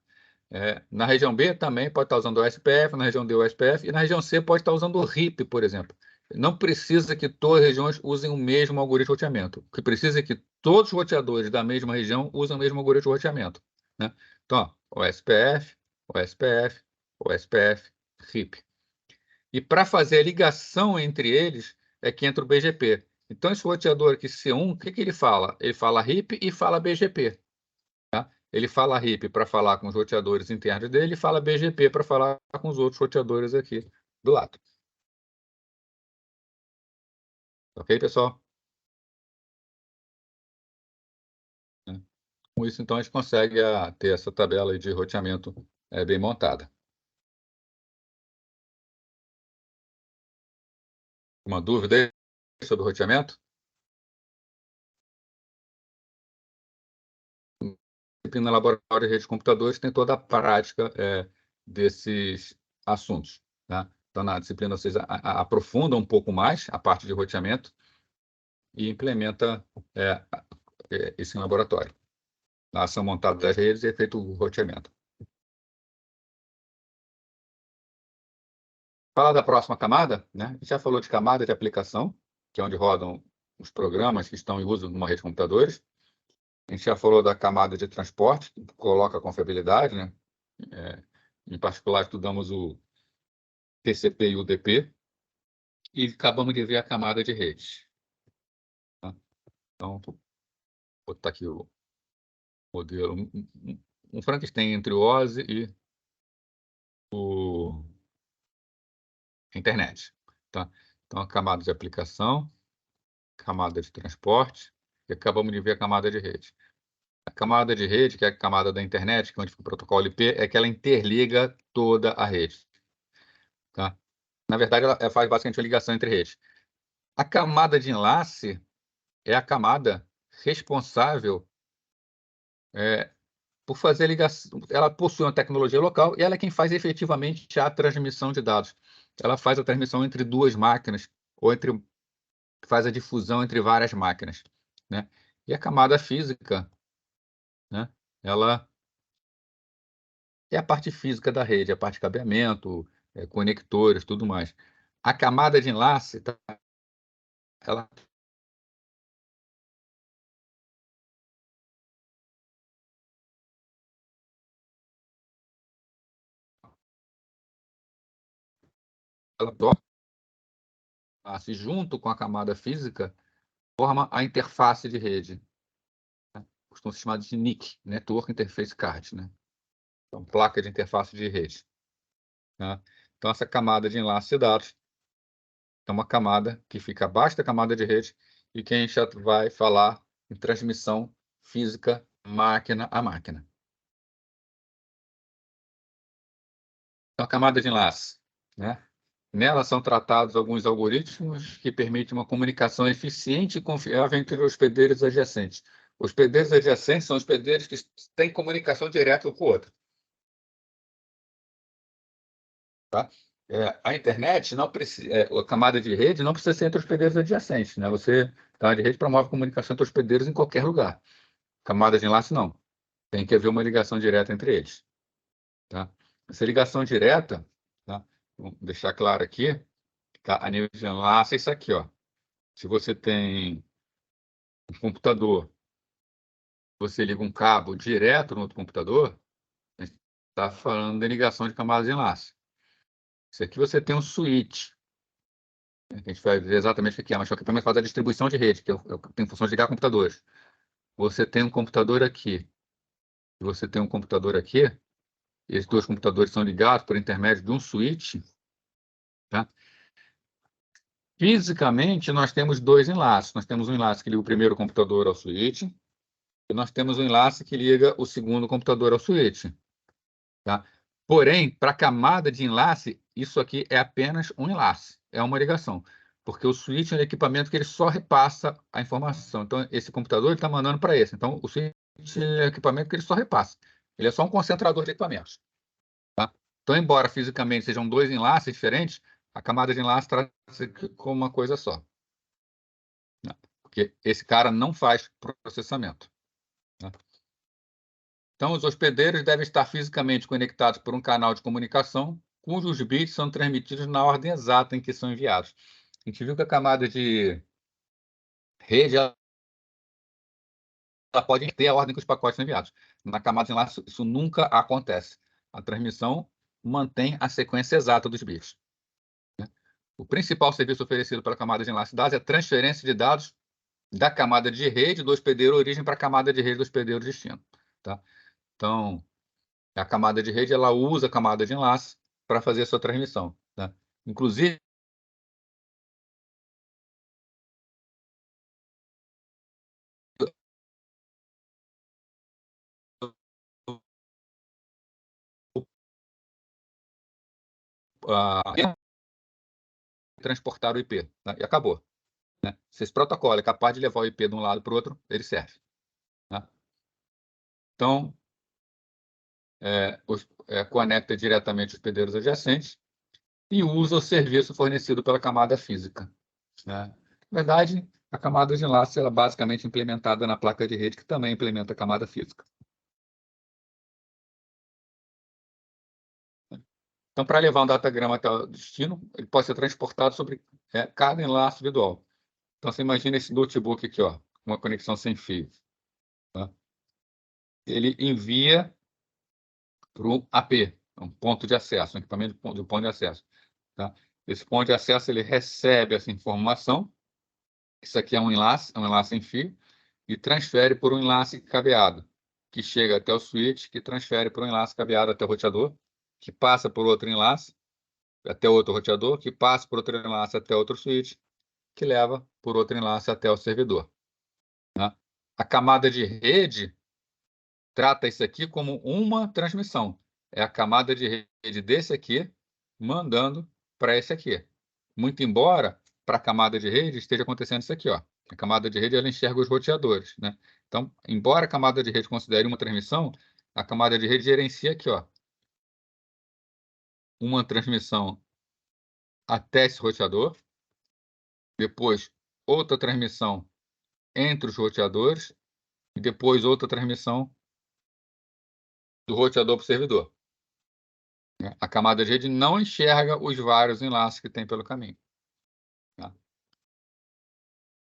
Na região B também pode estar usando o OSPF, na região D o OSPF, e na região C pode estar usando o RIP, por exemplo. Não precisa que todas as regiões usem o mesmo algoritmo de roteamento. O que precisa é que todos os roteadores da mesma região usem o mesmo algoritmo de roteamento. Né? Então, ó, OSPF, OSPF, OSPF, RIP. E para fazer a ligação entre eles é que entra o BGP. Então, esse roteador aqui C1, o que ele fala? Ele fala RIP e fala BGP. Tá? Ele fala RIP para falar com os roteadores internos dele e fala BGP para falar com os outros roteadores aqui do lado. Ok, pessoal? Com isso, então, a gente consegue ter essa tabela de roteamento bem montada. Uma dúvida aí sobre o roteamento? No laboratório de rede de computadores tem toda a prática desses assuntos. Tá? Então, na disciplina, vocês aprofundam um pouco mais a parte de roteamento e implementa isso em laboratório. Na ação montada das redes é feito o roteamento. Falar da próxima camada, né? A gente já falou de camada de aplicação, que é onde rodam os programas que estão em uso numa rede de computadores. A gente já falou da camada de transporte, que coloca a confiabilidade, né? Em particular, estudamos o TCP e o UDP, e acabamos de ver a camada de rede. Tá? Então, vou botar aqui o modelo, um Frankenstein entre o OSI e a internet. Tá? Então, a camada de aplicação, camada de transporte, e acabamos de ver a camada de rede. A camada de rede, que é a camada da internet, que é onde fica o protocolo IP, é que ela interliga toda a rede. Tá? Na verdade, ela faz basicamente a ligação entre redes. A camada de enlace é a camada responsável por fazer a ligação. Ela possui uma tecnologia local e ela é quem faz efetivamente a transmissão de dados. Ela faz a transmissão entre duas máquinas, ou faz a difusão entre várias máquinas. Né? E a camada física né? Ela é a parte física da rede, a parte de cabeamento, conectores, tudo mais. A camada de enlace, ela dobra junto com a camada física, forma a interface de rede. Costuma ser chamado de NIC, Network Interface Card, né? Então, placa de interface de rede. Né? Então, essa camada de enlace de dados é uma camada que fica abaixo da camada de rede e que a gente já vai falar em transmissão física máquina a máquina. Então, a camada de enlace, né? Nela são tratados alguns algoritmos que permitem uma comunicação eficiente e confiável entre os hospedeiros adjacentes. Os hospedeiros adjacentes são os hospedeiros que têm comunicação direta um com o outro. Tá? A internet não precisa, a camada de rede não precisa ser entre os hospedeiros adjacentes, né? Você, camada de rede promove comunicação entre os hospedeiros em qualquer lugar. Camada de enlace não. Tem que haver uma ligação direta entre eles. Tá? Essa ligação direta, tá? Vou deixar claro aqui, tá? A nível de enlace é isso aqui, ó. Se você tem um computador, você liga um cabo direto no outro computador, a gente está falando de ligação de camada de enlace. Isso aqui você tem um switch. A gente vai ver exatamente o que é, mas o equipamento faz a distribuição de rede, que tem função de ligar computadores. Você tem um computador aqui, você tem um computador aqui, e esses dois computadores são ligados por intermédio de um switch. Tá? Fisicamente, nós temos dois enlaces. Nós temos um enlace que liga o primeiro computador ao switch, e nós temos um enlace que liga o segundo computador ao switch. Tá? Porém, para a camada de enlace, isso aqui é apenas um enlace, é uma ligação. Porque o switch é um equipamento que ele só repassa a informação. Então, esse computador está mandando para esse. Então, o switch é um equipamento que ele só repassa. Ele é só um concentrador de equipamentos. Tá? Então, embora fisicamente sejam dois enlaces diferentes, a camada de enlace trata-se como uma coisa só. Né? Porque esse cara não faz processamento. Né? Então, os hospedeiros devem estar fisicamente conectados por um canal de comunicação, cujos bits são transmitidos na ordem exata em que são enviados. A gente viu que a camada de rede ela pode ter a ordem que os pacotes são enviados. Na camada de enlace, isso nunca acontece. A transmissão mantém a sequência exata dos bits. O principal serviço oferecido pela camada de enlace de dados é a transferência de dados da camada de rede do hospedeiro origem para a camada de rede do hospedeiro destino. Tá? Então, a camada de rede ela usa a camada de enlace para fazer a sua transmissão. Tá? Inclusive, transportar o IP. Tá? E acabou. Né? Se esse protocolo é capaz de levar o IP de um lado para o outro, ele serve. Tá? Então, conecta diretamente os hospedeiros adjacentes e usa o serviço fornecido pela camada física. Né? Na verdade, a camada de enlace é basicamente implementada na placa de rede, que também implementa a camada física. Então, para levar um datagrama até o destino, ele pode ser transportado sobre cada enlace individual. Então, você imagina esse notebook aqui, ó, uma conexão sem fio. Tá? Ele envia para o AP, um ponto de acesso, um equipamento de ponto de acesso. Tá? Esse ponto de acesso ele recebe essa informação. Isso aqui é um enlace sem fio, e transfere por um enlace cabeado, que chega até o switch, que transfere por um enlace cabeado até o roteador, que passa por outro enlace até outro roteador, que passa por outro enlace até outro switch, que leva por outro enlace até o servidor. Né? A camada de rede trata isso aqui como uma transmissão. É a camada de rede desse aqui mandando para esse aqui. Muito embora para a camada de rede esteja acontecendo isso aqui, ó. A camada de rede ela enxerga os roteadores, né? Então, embora a camada de rede considere uma transmissão, a camada de rede gerencia aqui, ó, uma transmissão até esse roteador, depois outra transmissão entre os roteadores e depois outra transmissão do roteador para o servidor. A camada de rede não enxerga os vários enlaces que tem pelo caminho. Tá?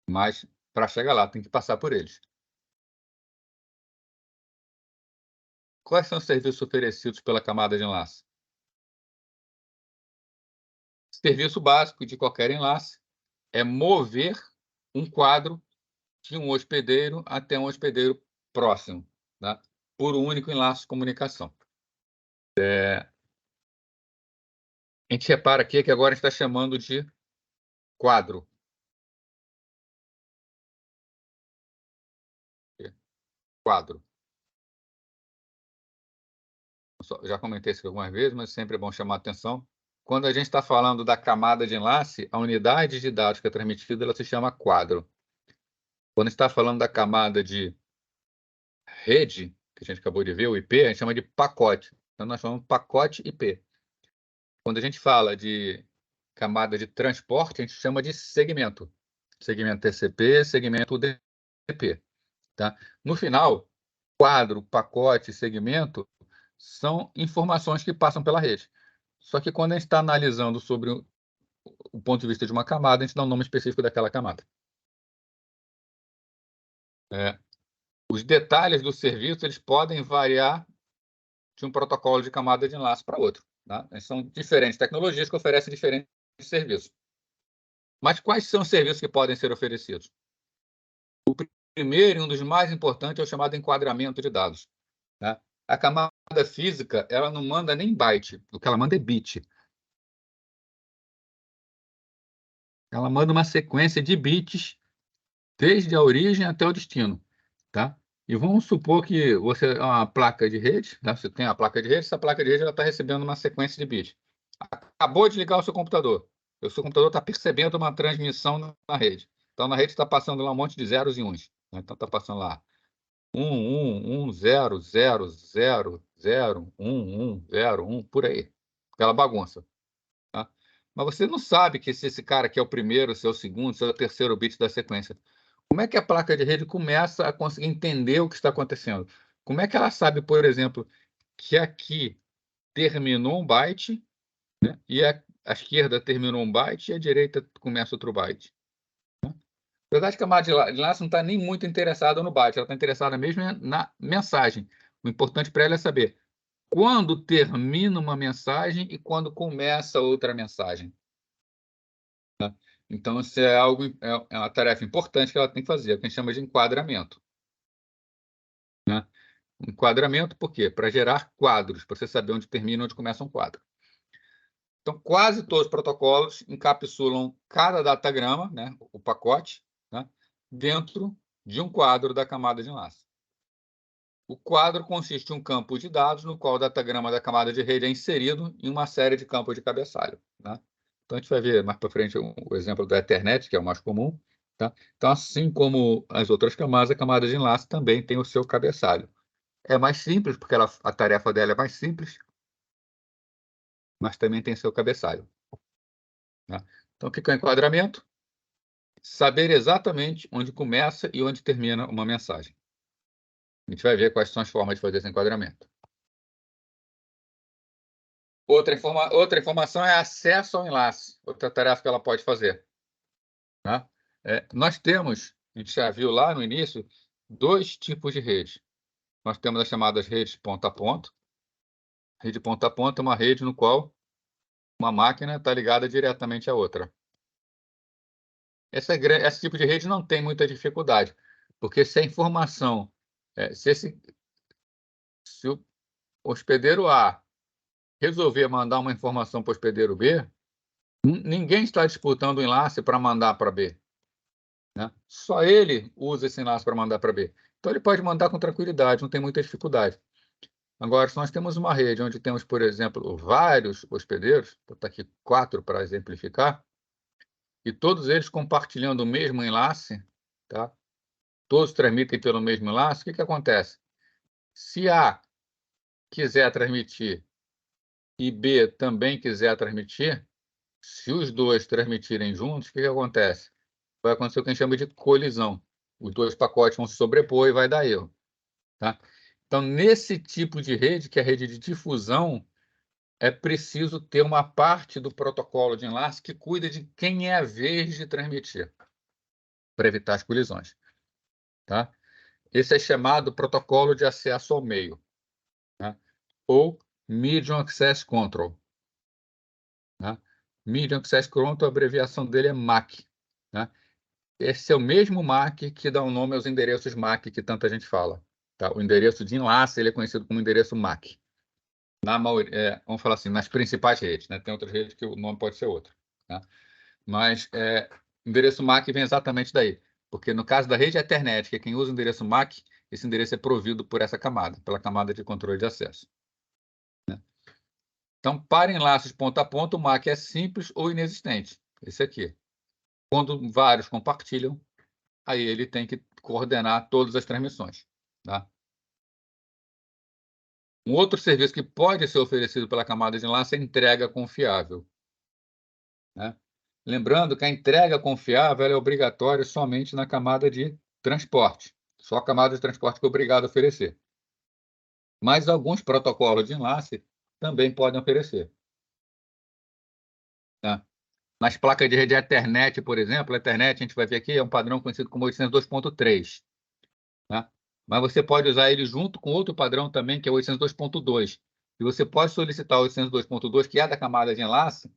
Mas, para chegar lá, tem que passar por eles. Quais são os serviços oferecidos pela camada de enlace? Serviço básico de qualquer enlace é mover um quadro de um hospedeiro até um hospedeiro próximo, tá? Por um único enlace de comunicação. A gente repara aqui que agora a gente está chamando de quadro. Quadro. Já comentei isso algumas vezes, mas sempre é bom chamar a atenção. Quando a gente está falando da camada de enlace, a unidade de dados que é transmitida ela se chama quadro. Quando está falando da camada de rede, que a gente acabou de ver, o IP, a gente chama de pacote. Então, nós chamamos de pacote IP. Quando a gente fala de camada de transporte, a gente chama de segmento. Segmento TCP, segmento UDP. Tá? No final, quadro, pacote, segmento são informações que passam pela rede. Só que quando a gente está analisando sobre o ponto de vista de uma camada, a gente dá um nome específico daquela camada. Os detalhes do serviço eles podem variar de um protocolo de camada de enlace para outro. Tá? São diferentes tecnologias que oferecem diferentes serviços. Mas quais são os serviços que podem ser oferecidos? O primeiro e um dos mais importantes é o chamado enquadramento de dados. Tá? A camada física ela não manda nem byte, o que ela manda é bit. Ela manda uma sequência de bits desde a origem até o destino. Tá? E vamos supor que você é uma placa de rede, tá? Você tem a placa de rede, essa placa de rede está recebendo uma sequência de bits. Acabou de ligar o seu computador. O seu computador está percebendo uma transmissão na rede. Então, na rede está passando lá um monte de zeros e uns. Né? Então, está passando lá 0, 0, 0, 0, 0, 1, por aí. Aquela bagunça. Tá? Mas você não sabe que se esse cara aqui é o primeiro, se é o segundo, se é o terceiro bit da sequência. Como é que a placa de rede começa a conseguir entender o que está acontecendo? Como é que ela sabe, por exemplo, que aqui terminou um byte, né, e a esquerda terminou um byte e a direita começa outro byte? Né? Na verdade, a camada de enlace não está nem muito interessada no byte, ela está interessada mesmo na mensagem. O importante para ela é saber quando termina uma mensagem e quando começa outra mensagem. Tá? Então, isso é algo, é uma tarefa importante que ela tem que fazer, que a gente chama de enquadramento. Né? Enquadramento, por quê? Para gerar quadros, para você saber onde termina e onde começa um quadro. Então, quase todos os protocolos encapsulam cada datagrama, né, o pacote, né, dentro de um quadro da camada de enlace. O quadro consiste em um campo de dados no qual o datagrama da camada de rede é inserido em uma série de campos de cabeçalho. Né? Então, a gente vai ver mais para frente o exemplo da Ethernet, que é o mais comum. Tá? Então, assim como as outras camadas, a camada de enlace também tem o seu cabeçalho. É mais simples, porque a tarefa dela é mais simples, mas também tem seu cabeçalho. Né? Então, o que é o enquadramento? Saber exatamente onde começa e onde termina uma mensagem. A gente vai ver quais são as formas de fazer esse enquadramento. Outra informação é acesso ao enlace, outra tarefa que ela pode fazer. Né? Nós temos, a gente já viu lá no início, dois tipos de rede. Nós temos as chamadas redes ponta a ponta. Rede ponta a ponta é uma rede no qual uma máquina está ligada diretamente à outra. Esse tipo de rede não tem muita dificuldade, porque se a informação, se o hospedeiro A resolver mandar uma informação para o hospedeiro B, ninguém está disputando o enlace para mandar para B. Né? Só ele usa esse enlace para mandar para B. Então, ele pode mandar com tranquilidade, não tem muita dificuldade. Agora, se nós temos uma rede onde temos, por exemplo, vários hospedeiros, vou botar aqui 4 para exemplificar, e todos eles compartilhando o mesmo enlace, tá? Todos transmitem pelo mesmo enlace, o que acontece? Se A quiser transmitir e B também quiser transmitir, se os dois transmitirem juntos, o que acontece? Vai acontecer o que a gente chama de colisão. Os dois pacotes vão se sobrepor e vai dar erro. Tá? Então, nesse tipo de rede, que é a rede de difusão, é preciso ter uma parte do protocolo de enlace que cuida de quem é a vez de transmitir, para evitar as colisões. Tá? Esse é chamado protocolo de acesso ao meio, né? Ou Medium Access Control. Né? Medium Access Control, a abreviação dele é MAC. Né? Esse é o mesmo MAC que dá o nome aos endereços MAC que tanta gente fala. Tá? O endereço de enlace ele é conhecido como endereço MAC. Vamos falar assim, nas principais redes. Né? Tem outras redes que o nome pode ser outro. Tá? Mas endereço MAC vem exatamente daí. Porque no caso da rede Ethernet, que é quem usa o endereço MAC, esse endereço é provido por essa camada, pela camada de controle de acesso. Né? Então, para enlaces ponto a ponto, o MAC é simples ou inexistente. Esse aqui. Quando vários compartilham, aí ele tem que coordenar todas as transmissões. Tá? Um outro serviço que pode ser oferecido pela camada de enlace é entrega confiável. Né? Lembrando que a entrega confiável é obrigatória somente na camada de transporte. Só a camada de transporte que é obrigada a oferecer. Mas alguns protocolos de enlace também podem oferecer. Tá? Nas placas de rede Ethernet, por exemplo, a Ethernet, a gente vai ver aqui, é um padrão conhecido como 802.3. Tá? Mas você pode usar ele junto com outro padrão também, que é o 802.2. E você pode solicitar o 802.2, que é da camada de enlace,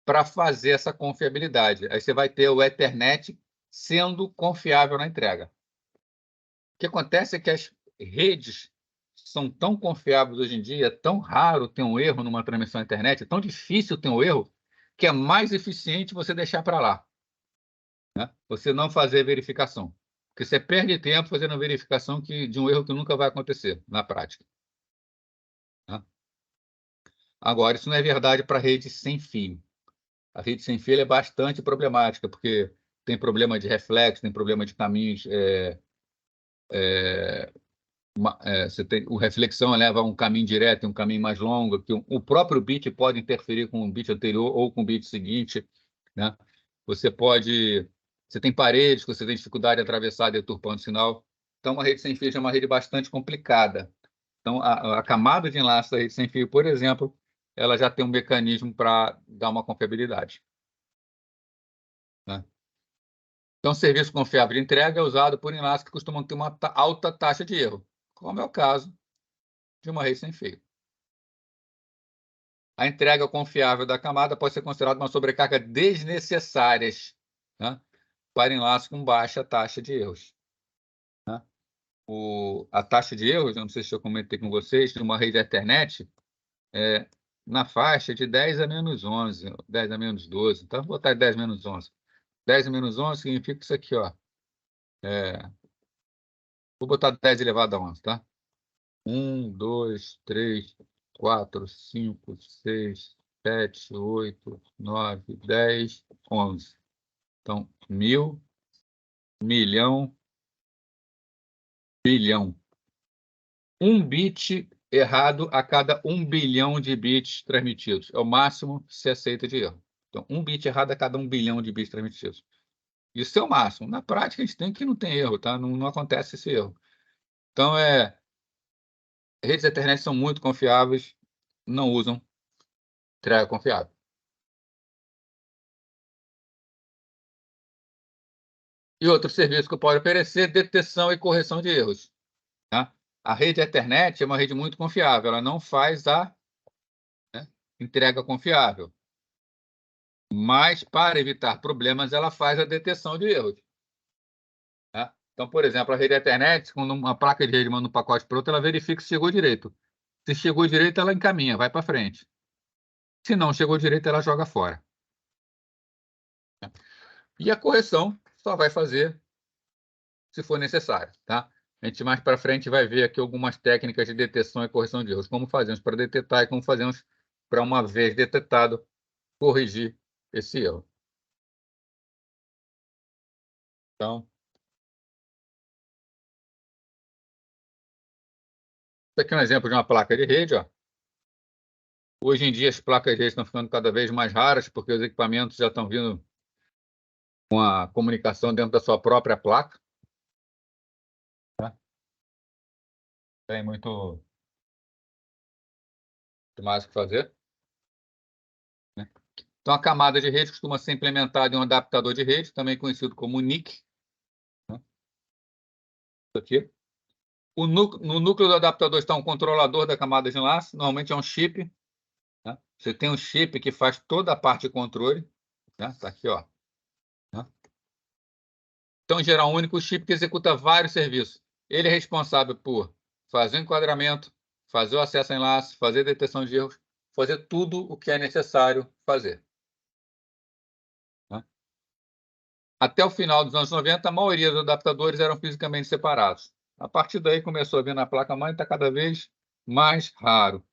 para fazer essa confiabilidade. Aí você vai ter o Ethernet sendo confiável na entrega. O que acontece é que as redes são tão confiáveis hoje em dia, é tão raro ter um erro numa transmissão à internet, é tão difícil ter um erro, que é mais eficiente você deixar para lá. Né? Você não fazer verificação. Porque você perde tempo fazendo verificação de um erro que nunca vai acontecer na prática. Né? Agora, isso não é verdade para rede sem fio. A rede sem fio é bastante problemática, porque tem problema de reflexo, tem problema de caminhos. O reflexão leva a um caminho direto e um caminho mais longo, que o próprio bit pode interferir com o bit anterior ou com o bit seguinte. Né? Você tem paredes que você tem dificuldade de atravessar deturpando o sinal. Então, uma rede sem fio é uma rede bastante complicada. Então, a camada de enlace da rede sem fio, por exemplo, ela já tem um mecanismo para dar uma confiabilidade. Né? Então, o serviço confiável de entrega é usado por enlaces que costumam ter uma alta taxa de erro, como é o caso de uma rede sem fio. A entrega confiável da camada pode ser considerada uma sobrecarga desnecessária, né, para enlaces com baixa taxa de erros. Né? A taxa de erros, não sei se eu comentei com vocês, de uma rede Ethernet, é na faixa de 10 a menos 11, 10 a menos 12. Então, vou botar 10 a menos 11. 10 a menos 11 significa isso aqui, ó. Vou botar 10 elevado a 11, tá? 1, 2, 3, 4, 5, 6, 7, 8, 9, 10, 11. Então, 1000, milhão, bilhão. Um bit errado a cada 1 bilhão de bits transmitidos. É o máximo que se aceita de erro. Então, um bit errado a cada 1 bilhão de bits transmitidos. Isso é o máximo. Na prática, a gente tem que não tem erro, tá? Não acontece esse erro. Então, redes da internet são muito confiáveis, não usam entrega confiável. E outro serviço que pode oferecer, detecção e correção de erros. Tá? A rede Ethernet é uma rede muito confiável, ela não faz a entrega confiável. Mas, para evitar problemas, ela faz a detecção de erros. Tá? Então, por exemplo, a rede Ethernet, quando uma placa de rede manda um pacote para outra, ela verifica se chegou direito. Se chegou direito, ela encaminha, vai para frente. Se não chegou direito, ela joga fora. E a correção só vai fazer se for necessário. Tá? A gente mais para frente vai ver aqui algumas técnicas de detecção e correção de erros. Como fazemos para detectar e como fazemos para, uma vez detectado, corrigir esse erro. Então, isso aqui é um exemplo de uma placa de rede. Ó. Hoje em dia, as placas de rede estão ficando cada vez mais raras, porque os equipamentos já estão vindo com a comunicação dentro da sua própria placa. Tá? Tem muito mais o que fazer, né? Então, a camada de rede costuma ser implementada em um adaptador de rede, também conhecido como NIC, né? Isso aqui. No núcleo do adaptador está um controlador da camada de enlace, normalmente é um chip, né? Você tem um chip que faz toda a parte de controle, né? Está aqui, ó, né? Então, em geral único, o chip que executa vários serviços. Ele é responsável por fazer o enquadramento, fazer o acesso a enlace, fazer a detecção de erros, fazer tudo o que é necessário fazer, né? Até o final dos anos 90, a maioria dos adaptadores eram fisicamente separados. A partir daí começou a vir na placa-mãe, está cada vez mais raro,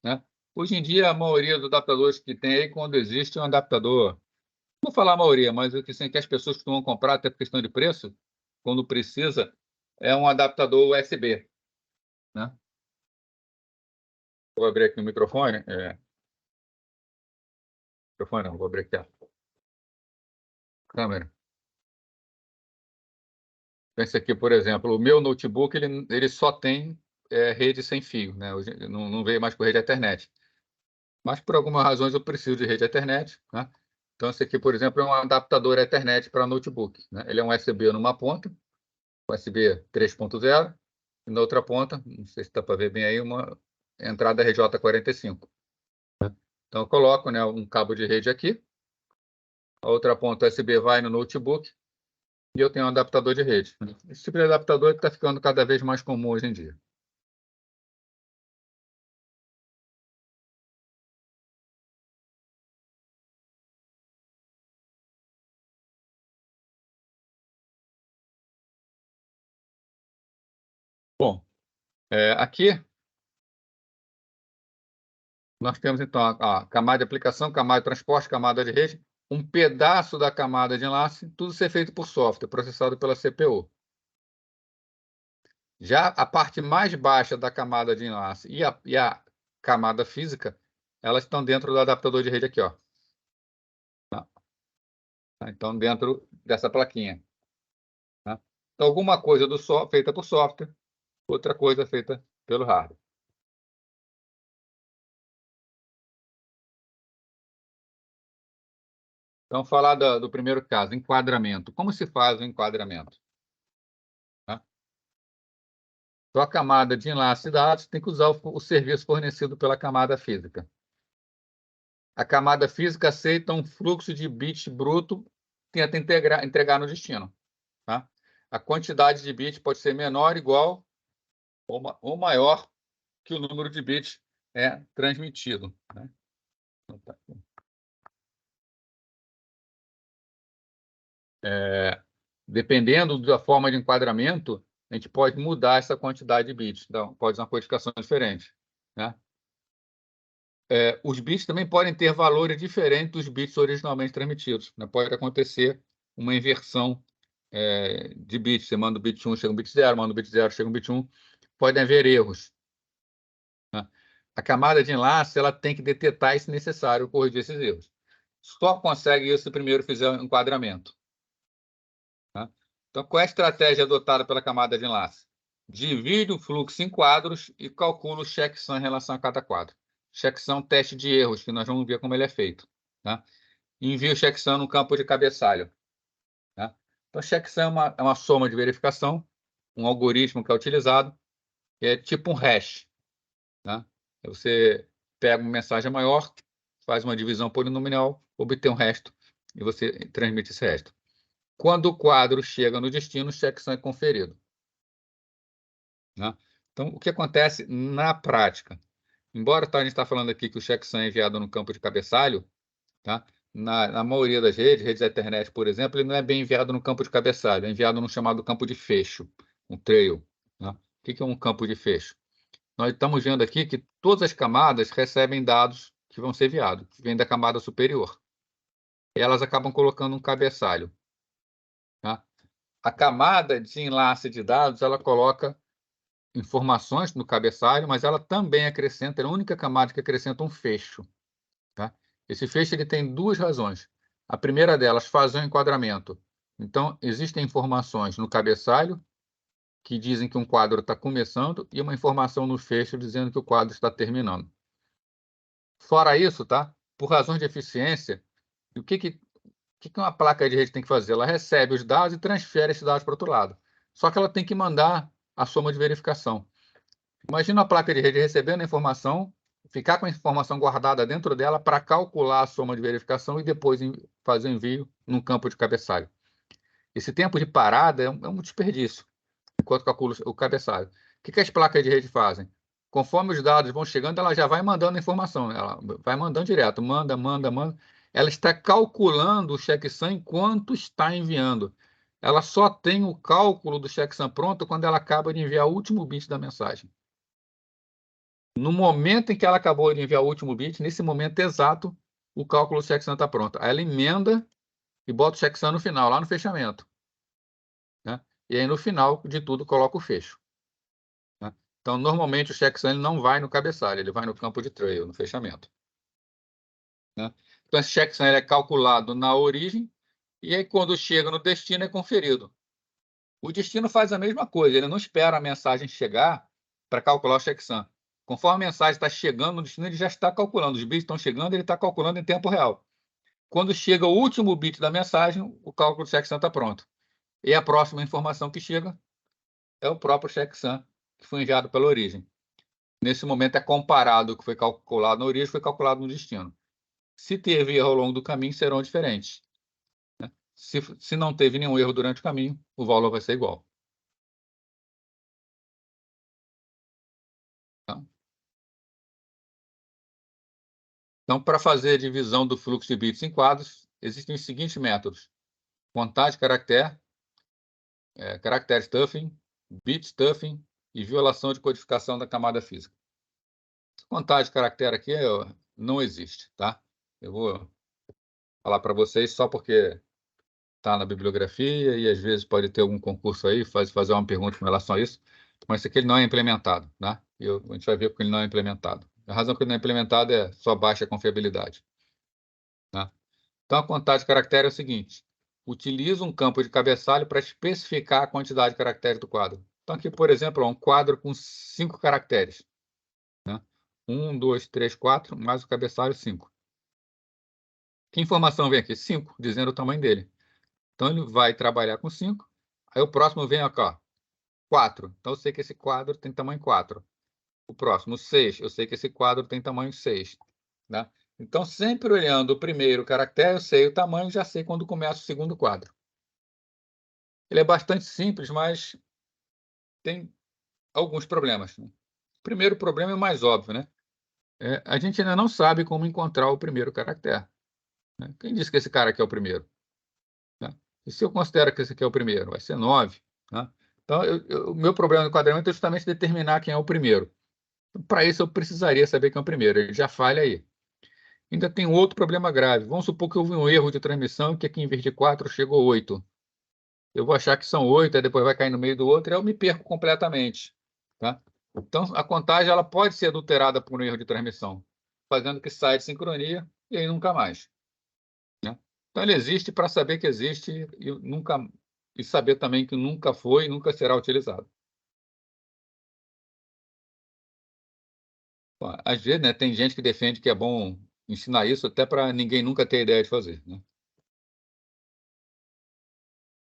né? Hoje em dia, a maioria dos adaptadores que tem aí, quando existe um adaptador, não vou falar a maioria, mas o que, assim, que as pessoas costumam comprar, até por questão de preço, quando precisa, é um adaptador USB, né? Vou abrir aqui o microfone. Microfone não, vou abrir aqui a câmera. Esse aqui, por exemplo, o meu notebook, ele só tem rede sem fio, né? Hoje, não veio mais com rede Ethernet. Mas, por algumas razões, eu preciso de rede Ethernet, né? Então, esse aqui, por exemplo, é um adaptador Ethernet para notebook, né? Ele é um USB numa ponta, USB 3.0, e na outra ponta, não sei se dá para ver bem aí, uma entrada RJ45. Então, eu coloco, né, um cabo de rede aqui, a outra ponta USB vai no notebook, e eu tenho um adaptador de rede. Esse tipo de adaptador está ficando cada vez mais comum hoje em dia. Bom, aqui nós temos, então, a camada de aplicação, camada de transporte, camada de rede, um pedaço da camada de enlace, tudo ser feito por software, processado pela CPU. Já a parte mais baixa da camada de enlace e a camada física, elas estão dentro do adaptador de rede aqui, ó. Tá? Então, dentro dessa plaquinha. Tá? Então, alguma coisa feita por software, outra coisa feita pelo hardware. Então, falar do primeiro caso, enquadramento. Como se faz o enquadramento? Tá? Então, a camada de enlace de dados tem que usar o serviço fornecido pela camada física. A camada física aceita um fluxo de bits bruto, tenta entregar no destino. Tá? A quantidade de bits pode ser menor, igual ou maior que o número de bits transmitido, né? Dependendo da forma de enquadramento, a gente pode mudar essa quantidade de bits. Então, pode ser uma codificação diferente, né? Os bits também podem ter valores diferentes dos bits originalmente transmitidos, né? Pode acontecer uma inversão de bits. Você manda o bit 1, chega um bit 0, manda o bit 0, chega um bit 1. Podem haver erros, né? A camada de enlace ela tem que detectar se necessário corrigir esses erros. Só consegue isso se primeiro fizer um enquadramento. Tá? Então, qual é a estratégia adotada pela camada de enlace? Divide o fluxo em quadros e calcula o checksum em relação a cada quadro. Checksum, teste de erros, que nós vamos ver como ele é feito. Tá? Envia o checksum no campo de cabeçalho. Tá? Então, checksum é uma soma de verificação, um algoritmo que é utilizado, que é tipo um hash. Tá? Você pega uma mensagem maior, faz uma divisão polinomial, obtém um resto, e você transmite esse resto. Quando o quadro chega no destino, o checksum é conferido. Né? Então, o que acontece na prática? Embora a gente está falando aqui que o checksum é enviado no campo de cabeçalho, tá? Na maioria das redes Ethernet, por exemplo, ele não é bem enviado no campo de cabeçalho, é enviado no chamado campo de fecho, um trail. Né? O que é um campo de fecho? Nós estamos vendo aqui que todas as camadas recebem dados que vão ser enviados, que vêm da camada superior. E elas acabam colocando um cabeçalho. Tá? A camada de enlace de dados, ela coloca informações no cabeçalho, mas ela também acrescenta, é a única camada que acrescenta um fecho. Tá? Esse fecho ele tem duas razões. A primeira delas, fazer um enquadramento. Então, existem informações no cabeçalho que dizem que um quadro está começando e uma informação no fecho dizendo que o quadro está terminando. Fora isso, tá? Por razões de eficiência, o que uma placa de rede tem que fazer? Ela recebe os dados e transfere esses dados para o outro lado. Só que ela tem que mandar a soma de verificação. Imagina a placa de rede recebendo a informação, ficar com a informação guardada dentro dela para calcular a soma de verificação e depois fazer o envio num campo de cabeçalho. Esse tempo de parada é um desperdício, enquanto calcula o cabeçalho. O que as placas de rede fazem? Conforme os dados vão chegando, ela já vai mandando a informação. Ela vai mandando direto, manda. Ela está calculando o checksum enquanto está enviando. Ela só tem o cálculo do checksum pronto quando ela acaba de enviar o último bit da mensagem. No momento em que ela acabou de enviar o último bit, nesse momento exato, o cálculo do checksum está pronto. Aí ela emenda e bota o checksum no final, lá no fechamento. Né? E aí, no final de tudo, coloca o fecho. Né? Então, normalmente, o checksum ele não vai no cabeçalho, ele vai no campo de trail, no fechamento. Né? Então, esse checksum ele é calculado na origem, e aí, quando chega no destino, é conferido. O destino faz a mesma coisa, ele não espera a mensagem chegar para calcular o checksum. Conforme a mensagem está chegando no destino, ele já está calculando. Os bits estão chegando, ele está calculando em tempo real. Quando chega o último bit da mensagem, o cálculo do checksum está pronto. E a próxima informação que chega é o próprio checksum que foi enviado pela origem. Nesse momento é comparado o que foi calculado na origem foi calculado no destino. Se teve erro ao longo do caminho, serão diferentes. Né? Se não teve nenhum erro durante o caminho, o valor vai ser igual. Então, para fazer a divisão do fluxo de bits em quadros, existem os seguintes métodos: contagem de caractere, caractere stuffing, bit stuffing e violação de codificação da camada física. Contagem de caractere aqui não existe, tá? Eu vou falar para vocês só porque está na bibliografia e às vezes pode ter algum concurso aí, fazer uma pergunta com relação a isso, mas isso aqui ele não é implementado, né? A gente vai ver porque ele não é implementado. A razão que ele não é implementado é só baixa confiabilidade. Né? Então, a contagem de caractere é o seguinte: utiliza um campo de cabeçalho para especificar a quantidade de caracteres do quadro. Então, aqui, por exemplo, um quadro com 5 caracteres. Né? 1, 2, 3, 4, mais o cabeçalho, 5. Que informação vem aqui? 5, dizendo o tamanho dele. Então, ele vai trabalhar com 5. Aí, o próximo vem aqui, ó, 4. Então, eu sei que esse quadro tem tamanho 4. O próximo, 6. Eu sei que esse quadro tem tamanho 6. Né? Então, sempre olhando o primeiro caractere, eu sei o tamanho, já sei quando começa o segundo quadro. Ele é bastante simples, mas tem alguns problemas. O primeiro problema é o mais óbvio, né? A gente ainda não sabe como encontrar o primeiro caractere. Né? Quem disse que esse cara aqui é o primeiro? Né? E se eu considero que esse aqui é o primeiro? Vai ser 9. Né? Então, o meu problema no enquadramento é justamente determinar quem é o primeiro. Para isso, eu precisaria saber quem é o primeiro. Ele já falha aí. Ainda tem outro problema grave. Vamos supor que houve um erro de transmissão, que aqui em vez de 4 chegou 8. Eu vou achar que são 8, aí depois vai cair no meio do outro, e eu me perco completamente. Tá? Então, a contagem ela pode ser adulterada por um erro de transmissão, fazendo que saia de sincronia e aí nunca mais. Né? Então, ele existe para saber que existe e saber também que nunca foi e nunca será utilizado. Bom, às vezes, né, tem gente que defende que é bom ensinar isso até para ninguém nunca ter ideia de fazer. Né?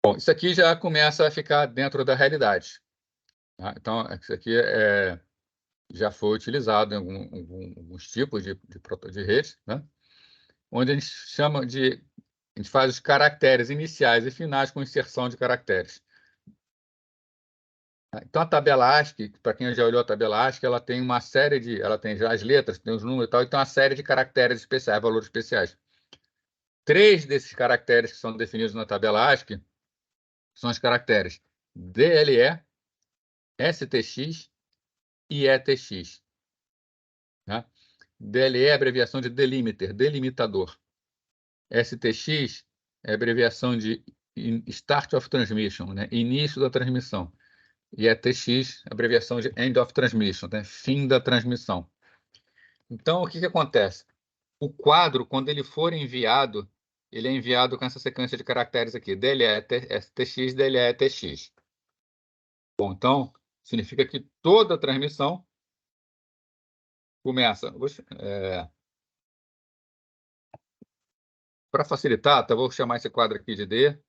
Bom, isso aqui já começa a ficar dentro da realidade. Tá? Então, isso aqui já foi utilizado em alguns tipos de redes, né? Onde a gente faz os caracteres iniciais e finais com inserção de caracteres. Então, a tabela ASCII, para quem já olhou a tabela ASCII, ela tem uma série ela tem já as letras, tem os números e tal, e tem uma série de caracteres especiais, valores especiais. 3 desses caracteres que são definidos na tabela ASCII são os caracteres DLE, STX e ETX. Né? DLE é abreviação de delimiter, delimitador. STX é abreviação de Start of Transmission, né? Início da transmissão. E ETX, abreviação de End of Transmission, né? Fim da transmissão. Então, o que acontece? O quadro, quando ele for enviado, ele é enviado com essa sequência de caracteres aqui, DLE, STX, DLE, ETX. Bom, então, significa que toda a transmissão começa... Para facilitar, tá, vou chamar esse quadro aqui de D,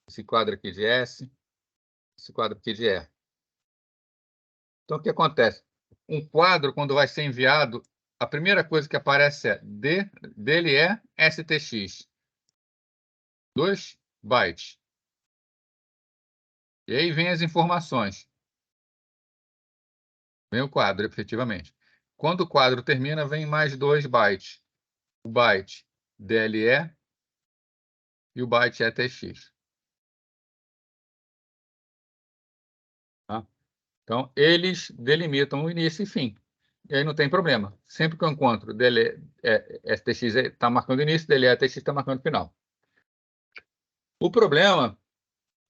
esse quadro aqui de S, esse quadro aqui de E. Então, o que acontece? Um quadro, quando vai ser enviado, a primeira coisa que aparece é dele é STX, 2 bytes. E aí vem as informações. Vem o quadro, efetivamente. Quando o quadro termina, vem mais 2 bytes. O byte DLE e o byte ETX. Tá? Então, eles delimitam o início e fim. E aí não tem problema. Sempre que eu encontro STX está marcando o início, DLE ETX está marcando o final. O problema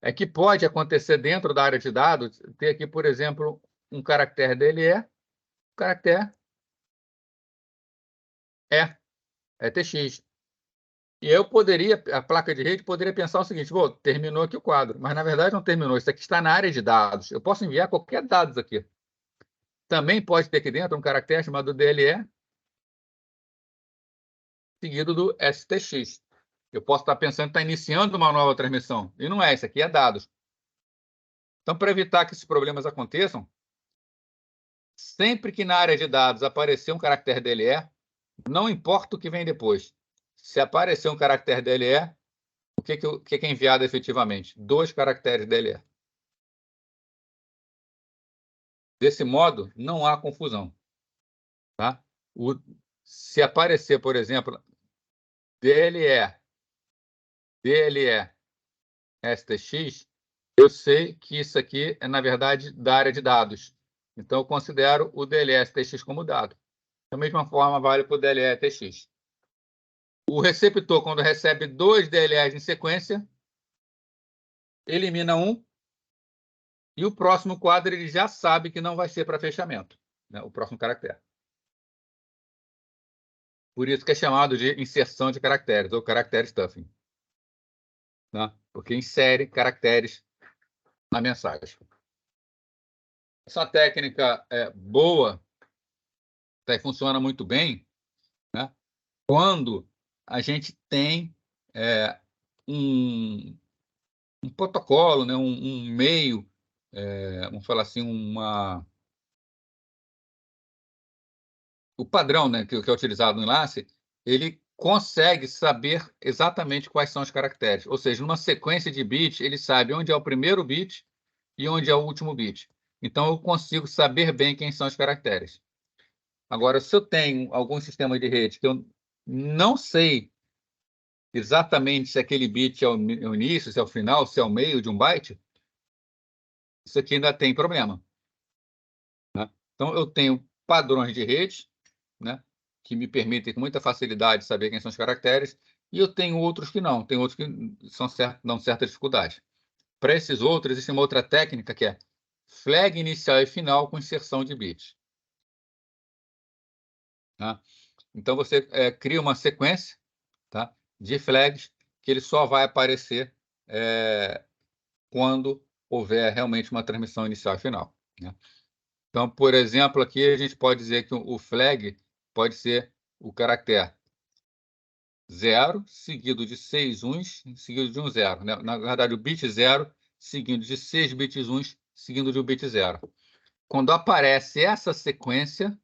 é que pode acontecer dentro da área de dados, ter aqui, por exemplo, um caractere DLE, um caractere ETX. E eu poderia, a placa de rede poderia pensar o seguinte: terminou aqui o quadro, mas na verdade não terminou. Isso aqui está na área de dados. Eu posso enviar qualquer dados aqui. Também pode ter aqui dentro um caractere chamado DLE, seguido do STX. Eu posso estar pensando que está iniciando uma nova transmissão. E não é, isso aqui é dados. Então, para evitar que esses problemas aconteçam, sempre que na área de dados aparecer um caractere DLE, não importa o que vem depois. Se aparecer um caractere DLE, o que é enviado efetivamente? 2 caracteres DLE. Desse modo, não há confusão. Tá? Se aparecer, por exemplo, DLE, STX, eu sei que isso aqui é, na verdade, da área de dados. Então, eu considero o DLE STX como dado. Da mesma forma, vale para o DLE ETX. O receptor, quando recebe 2 DLEs em sequência, elimina um, e o próximo quadro ele já sabe que não vai ser para fechamento, né? O próximo caractere. Por isso que é chamado de inserção de caracteres, ou caractere stuffing. Né? Porque insere caracteres na mensagem. Essa técnica é boa, funciona muito bem, né? Quando a gente tem um protocolo, né? um meio, vamos falar assim, o padrão, né? que é utilizado no enlace, ele consegue saber exatamente quais são os caracteres. Ou seja, numa sequência de bits, ele sabe onde é o primeiro bit e onde é o último bit. Então, eu consigo saber bem quem são os caracteres. Agora, se eu tenho algum sistema de rede que eu não sei exatamente se aquele bit é o início, se é o final, se é o meio de um byte, isso aqui ainda tem problema. Né? Então, eu tenho padrões de rede, né, que me permitem com muita facilidade saber quem são os caracteres, e eu tenho outros que não, tem outros que dão certa dificuldade. Para esses outros, existe uma outra técnica que é flag inicial e final com inserção de bits. Tá? Então, você cria uma sequência, tá, de flags que ele só vai aparecer quando houver realmente uma transmissão inicial e final. Né? Então, por exemplo, aqui a gente pode dizer que o flag pode ser o caractere 0, seguido de 6 uns, seguido de um 0. Né? Na verdade, o bit 0, seguido de 6 bits uns, seguindo de um bit 0. Quando aparece essa sequência,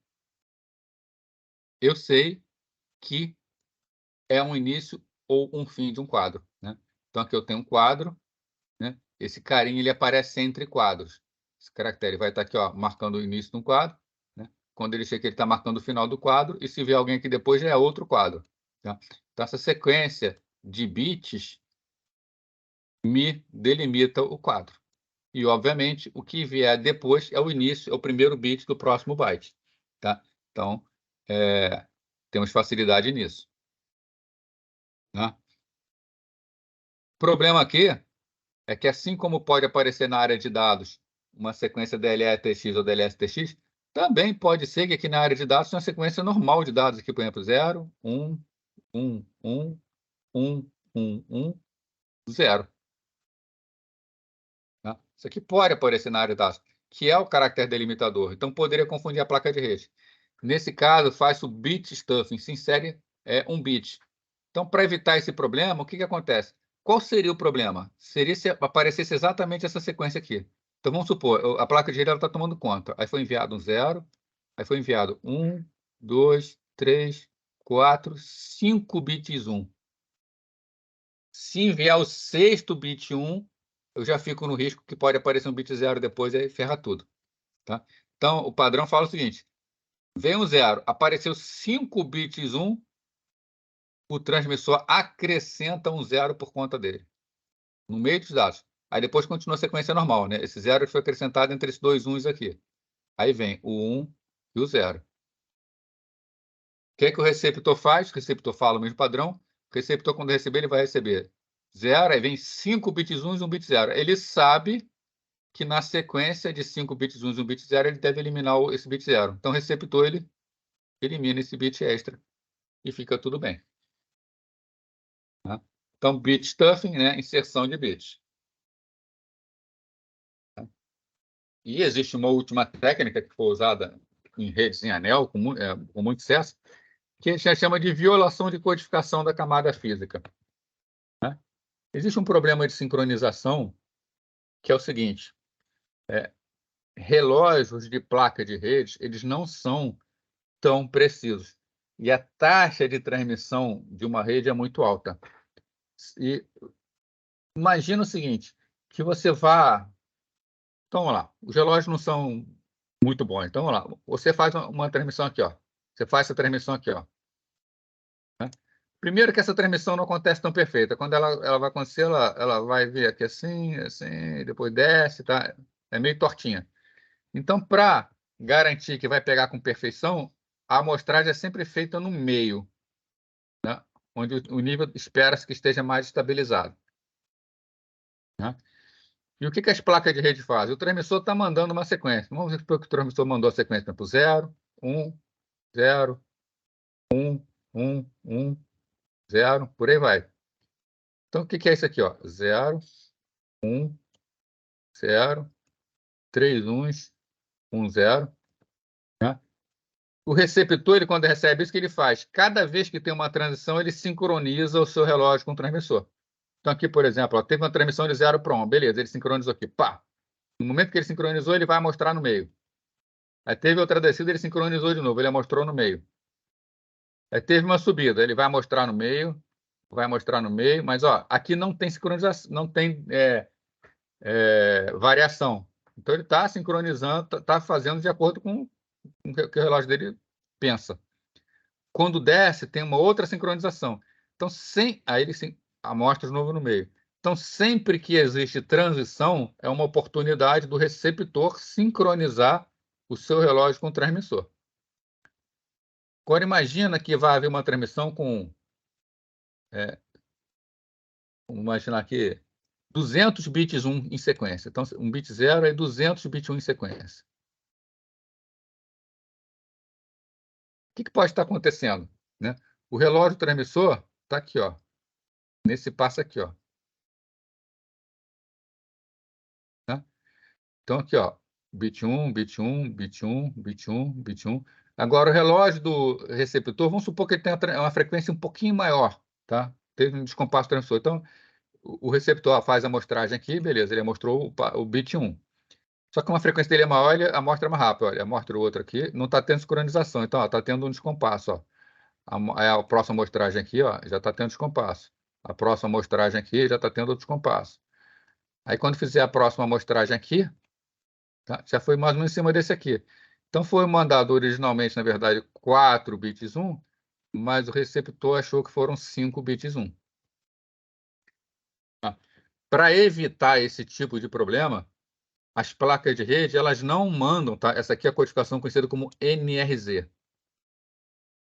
eu sei que é um início ou um fim de um quadro. Né? Então, aqui eu tenho um quadro, né? Esse carinha ele aparece entre quadros. Esse caractere vai estar aqui, ó, marcando o início de um quadro. Né? Quando ele chega, ele está marcando o final do quadro. E se vier alguém aqui depois, já é outro quadro. Tá? Então, essa sequência de bits me delimita o quadro. E, obviamente, o que vier depois é o início, é o primeiro bit do próximo byte. Tá? Então, temos facilidade nisso. Tá? O problema aqui é que, assim como pode aparecer na área de dados uma sequência DLE-TX ou DLS-TX, também pode ser que aqui na área de dados tenha uma sequência normal de dados, aqui, por exemplo, 0, 1, 1, 1, 1, 1, 1, 0. Tá? Isso aqui pode aparecer na área dados, que é o caractere delimitador. Então, poderia confundir a placa de rede. Nesse caso, faz o bit stuffing, se insere um bit. Então, para evitar esse problema, o que acontece? Qual seria o problema? Seria se aparecesse exatamente essa sequência aqui. Então, vamos supor, a placa de rede está tomando conta. Aí foi enviado um 0, aí foi enviado 1, 2, 3, 4, 5 bits 1. Se enviar o sexto bit 1, eu já fico no risco que pode aparecer um bit 0 depois e ferra tudo. Tá? Então, o padrão fala o seguinte: vem um 0, apareceu 5 bits 1, o transmissor acrescenta um 0 por conta dele, no meio dos dados. Aí depois continua a sequência normal, né? Esse 0 foi acrescentado entre esses dois 1s aqui. Aí vem o 1 e o 0. O que o receptor faz? O receptor fala o mesmo padrão. O receptor, quando receber, ele vai receber 0, aí vem 5 bits 1 e 1 bit 0. Ele sabe que na sequência de 5 bits 1 e 1 bit 0, ele deve eliminar esse bit 0. Então, o receptor ele elimina esse bit extra e fica tudo bem. Tá? Então, bit stuffing, né? Inserção de bits. Tá? E existe uma última técnica que foi usada em redes em anel, com muito sucesso, que a gente chama de violação de codificação da camada física. Né? Existe um problema de sincronização, que é o seguinte: relógios de placa de rede, eles não são tão precisos. E a taxa de transmissão de uma rede é muito alta. E imagina o seguinte, que você vá... Então, vamos lá, os relógios não são muito bons. Então, vamos lá, você faz uma transmissão aqui, ó. Você faz essa transmissão aqui, ó. Né? Primeiro que essa transmissão não acontece tão perfeita. Quando ela vai acontecer, ela vai vir aqui assim, assim, depois desce, tá? É meio tortinha. Então, para garantir que vai pegar com perfeição, a amostragem é sempre feita no meio, né? Onde o nível espera-se que esteja mais estabilizado. Né? E o que as placas de rede fazem? O transmissor está mandando uma sequência. Vamos ver que o transmissor mandou a sequência para o 0, 1, 0, 1, 1, 1, 0, por aí vai. Então, o que é isso aqui? 0, 1, 0, 3 1s, 1, 0. Né? O receptor, ele, quando recebe isso, o que ele faz? Cada vez que tem uma transição, ele sincroniza o seu relógio com o transmissor. Então, aqui, por exemplo, teve uma transmissão de 0 para 1. Beleza, ele sincronizou aqui. Pá! No momento que ele sincronizou, ele vai mostrar no meio. Aí teve outra descida, ele sincronizou de novo, ele mostrou no meio. Aí teve uma subida, ele vai mostrar no meio, mas aqui não tem sincronização, não tem variação. Então ele está sincronizando, está fazendo de acordo com o que o relógio dele pensa. Quando desce, tem uma outra sincronização. Então, aí ele amostra de novo no meio. Então, sempre que existe transição, é uma oportunidade do receptor sincronizar o seu relógio com o transmissor. Agora, imagina que vai haver uma transmissão com... vamos imaginar aqui, 200 bits 1 em sequência. Então, um bit 0 é 200 bits 1 em sequência. O que pode estar acontecendo? Né? O relógio transmissor está aqui, ó, nesse passo aqui. Ó. Tá? Então, aqui, ó, bit 1, bit 1, bit 1, bit 1, bit 1. Agora, o relógio do receptor, vamos supor que ele tenha uma frequência um pouquinho maior. Tá? Teve um descompasso transmissor. Então, o receptor faz a amostragem aqui, beleza, ele mostrou o bit 1. Só que uma frequência dele é maior, ele amostra mais rápido. Olha, amostra o outro aqui, não está tendo sincronização. Então, está tendo um descompasso. Ó. A próxima amostragem aqui, ó, já está tendo descompasso. A próxima amostragem aqui já está tendo descompasso. Aí, quando fizer a próxima amostragem aqui, tá, já foi mais ou menos em cima desse aqui. Então, foi mandado originalmente, na verdade, 4 bits 1, mas o receptor achou que foram 5 bits 1. Tá? Para evitar esse tipo de problema, as placas de rede, elas não mandam, tá? Essa aqui é a codificação conhecida como NRZ.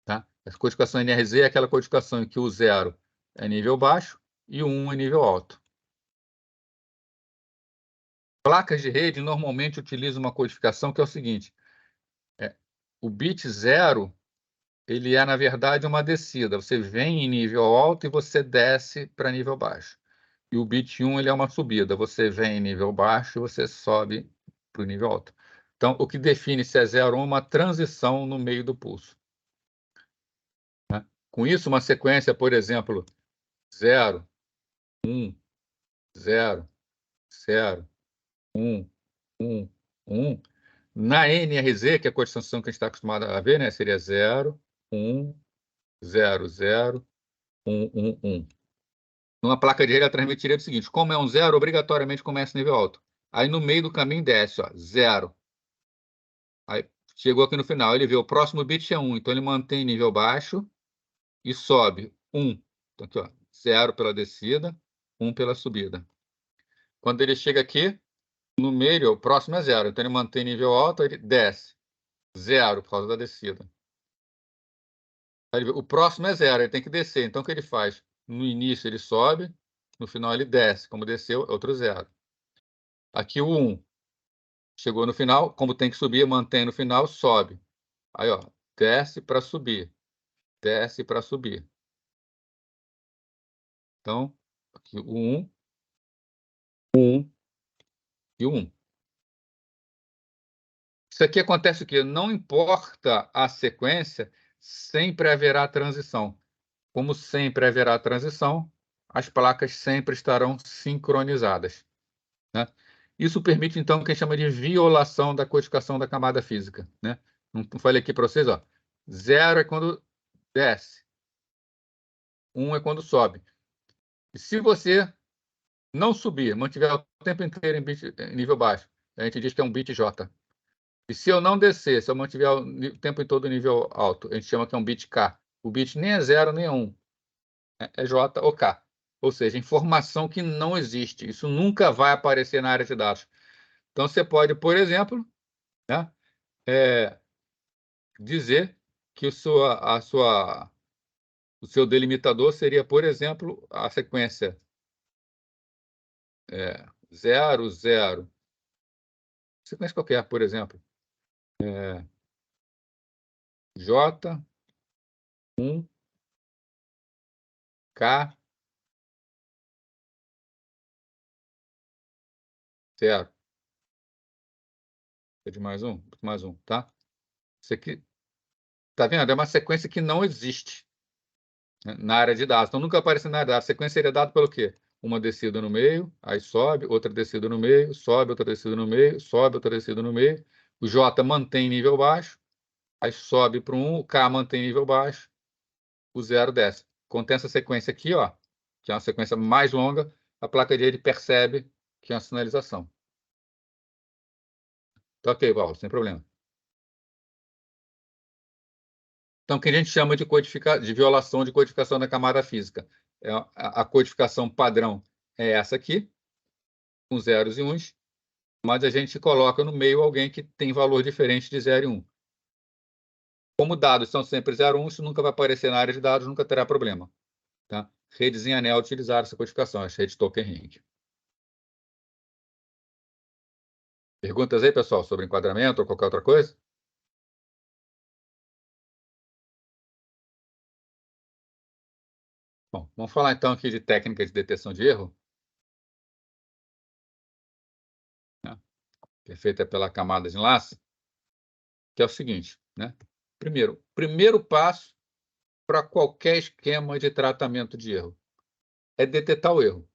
Tá? A codificação NRZ é aquela codificação em que o 0 é nível baixo e o 1 é nível alto. Placas de rede normalmente utilizam uma codificação que é o seguinte: o bit 0 ele é, na verdade, uma descida. Você vem em nível alto e você desce para nível baixo. E o bit 1 ele é uma subida. Você vem em nível baixo, você sobe para o nível alto. Então, o que define se é 0 ou 1 é uma transição no meio do pulso. Né? Com isso, uma sequência, por exemplo, 0, 1, 0, 0, 1, 1, 1. Na NRZ, que é a condição que a gente está acostumado a ver, né? Seria 0, 1, 0, 0, 1, 1, 1. Numa placa de rede, ela transmitiria o seguinte: como é um 0, obrigatoriamente começa nível alto. Aí no meio do caminho desce, ó, 0. Aí chegou aqui no final, ele vê o próximo bit é 1, então ele mantém nível baixo e sobe 1. Então aqui, ó, 0 pela descida, 1 pela subida. Quando ele chega aqui, no meio, o próximo é 0, então ele mantém nível alto, ele desce 0 por causa da descida. Aí o próximo é 0, ele tem que descer, então o que ele faz? No início ele sobe, no final ele desce, como desceu, outro 0. Aqui o 1 chegou no final, como tem que subir, mantém no final, sobe. Aí, ó, desce para subir, desce para subir. Então, aqui o 1, 1 e o 1. Isso aqui acontece o quê? Não importa a sequência, sempre haverá transição. Como sempre haverá transição, as placas sempre estarão sincronizadas. Né? Isso permite, então, o que a gente chama de violação da codificação da camada física. Né? Não falei aqui para vocês, ó. 0 é quando desce, 1 é quando sobe. E se você não subir, mantiver o tempo inteiro em nível baixo, a gente diz que é um bit J. E se eu não descer, se eu mantiver o tempo em todo nível alto, a gente chama que é um bit K. O bit nem é 0 nem é 1, é J ou K. Ou seja, informação que não existe. Isso nunca vai aparecer na área de dados. Então, você pode, por exemplo, né, dizer que o seu delimitador seria, por exemplo, a sequência 0, 0. Sequência qualquer, por exemplo. J, 1, K, 0. É de mais um, tá? Isso aqui, tá vendo? É uma sequência que não existe, né, na área de dados. Então, nunca aparece na área de dados. A sequência seria dada pelo quê? Uma descida no meio, aí sobe, outra descida no meio, sobe, outra descida no meio, sobe, outra descida no meio. O J mantém nível baixo, aí sobe para o 1, o K mantém nível baixo, o 0 desce. Quando tem essa sequência aqui, ó, que é uma sequência mais longa, a placa de rede percebe que é uma sinalização. Tá ok, Paulo, sem problema. Então, o que a gente chama de violação de codificação da camada física. A codificação padrão é essa aqui, com zeros e uns, mas a gente coloca no meio alguém que tem valor diferente de 0 e 1. Como dados são sempre 0 e 1, isso nunca vai aparecer na área de dados, nunca terá problema. Tá? Redes em anel utilizaram essa codificação, as redes token ring. Perguntas aí, pessoal, sobre enquadramento ou qualquer outra coisa? Bom, vamos falar então aqui de técnica de detecção de erro, né, que é feita pela camada de enlace, que é o seguinte, né? Primeiro passo para qualquer esquema de tratamento de erro é detectar o erro,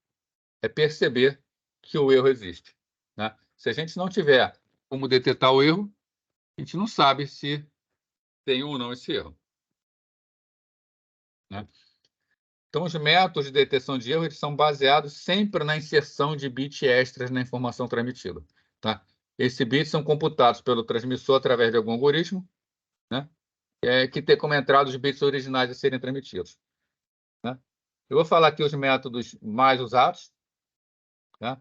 é perceber que o erro existe. Né? Se a gente não tiver como detectar o erro, a gente não sabe se tem ou não esse erro. Né? Então, os métodos de detecção de erro eles são baseados sempre na inserção de bits extras na informação transmitida. Tá? Esses bits são computados pelo transmissor através de algum algoritmo, né? Que tem como entrada os bits originais a serem transmitidos. Né? Eu vou falar aqui os métodos mais usados, tá?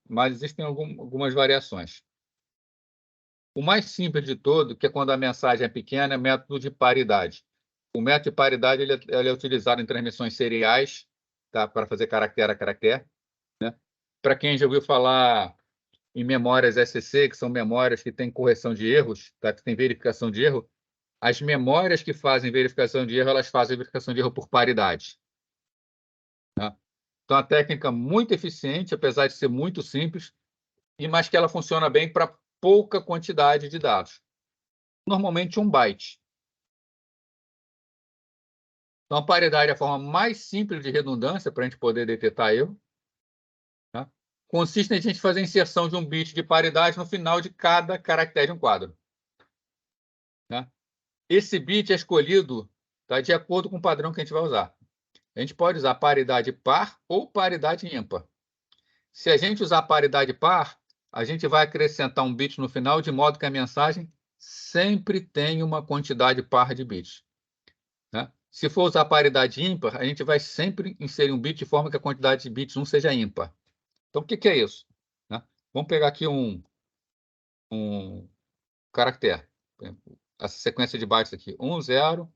Mas existem algumas variações. O mais simples de todo, que é quando a mensagem é pequena, é o método de paridade. O método de paridade ele é utilizado em transmissões seriais, tá? Para fazer caractere a caractere. Né? Para quem já ouviu falar em memórias SCC, que são memórias que têm correção de erros, tá? Que tem verificação de erro, as memórias que fazem verificação de erro, elas fazem verificação de erro por paridade. Tá? Então, a técnica muito eficiente, apesar de ser muito simples, mas que ela funciona bem para pouca quantidade de dados. Normalmente 1 byte. Então, a paridade é a forma mais simples de redundância para a gente poder detectar erro. Tá? Consiste em a gente fazer a inserção de um bit de paridade no final de cada caractere de um quadro. Tá? Esse bit é escolhido, tá, de acordo com o padrão que a gente vai usar. A gente pode usar paridade par ou paridade ímpar. Se a gente usar paridade par, a gente vai acrescentar um bit no final, de modo que a mensagem sempre tem uma quantidade par de bits. Né? Se for usar paridade ímpar, a gente vai sempre inserir um bit de forma que a quantidade de bits 1 seja ímpar. Então, o que é isso? Né? Vamos pegar aqui um caractere. Essa sequência de bytes aqui. 1, 0,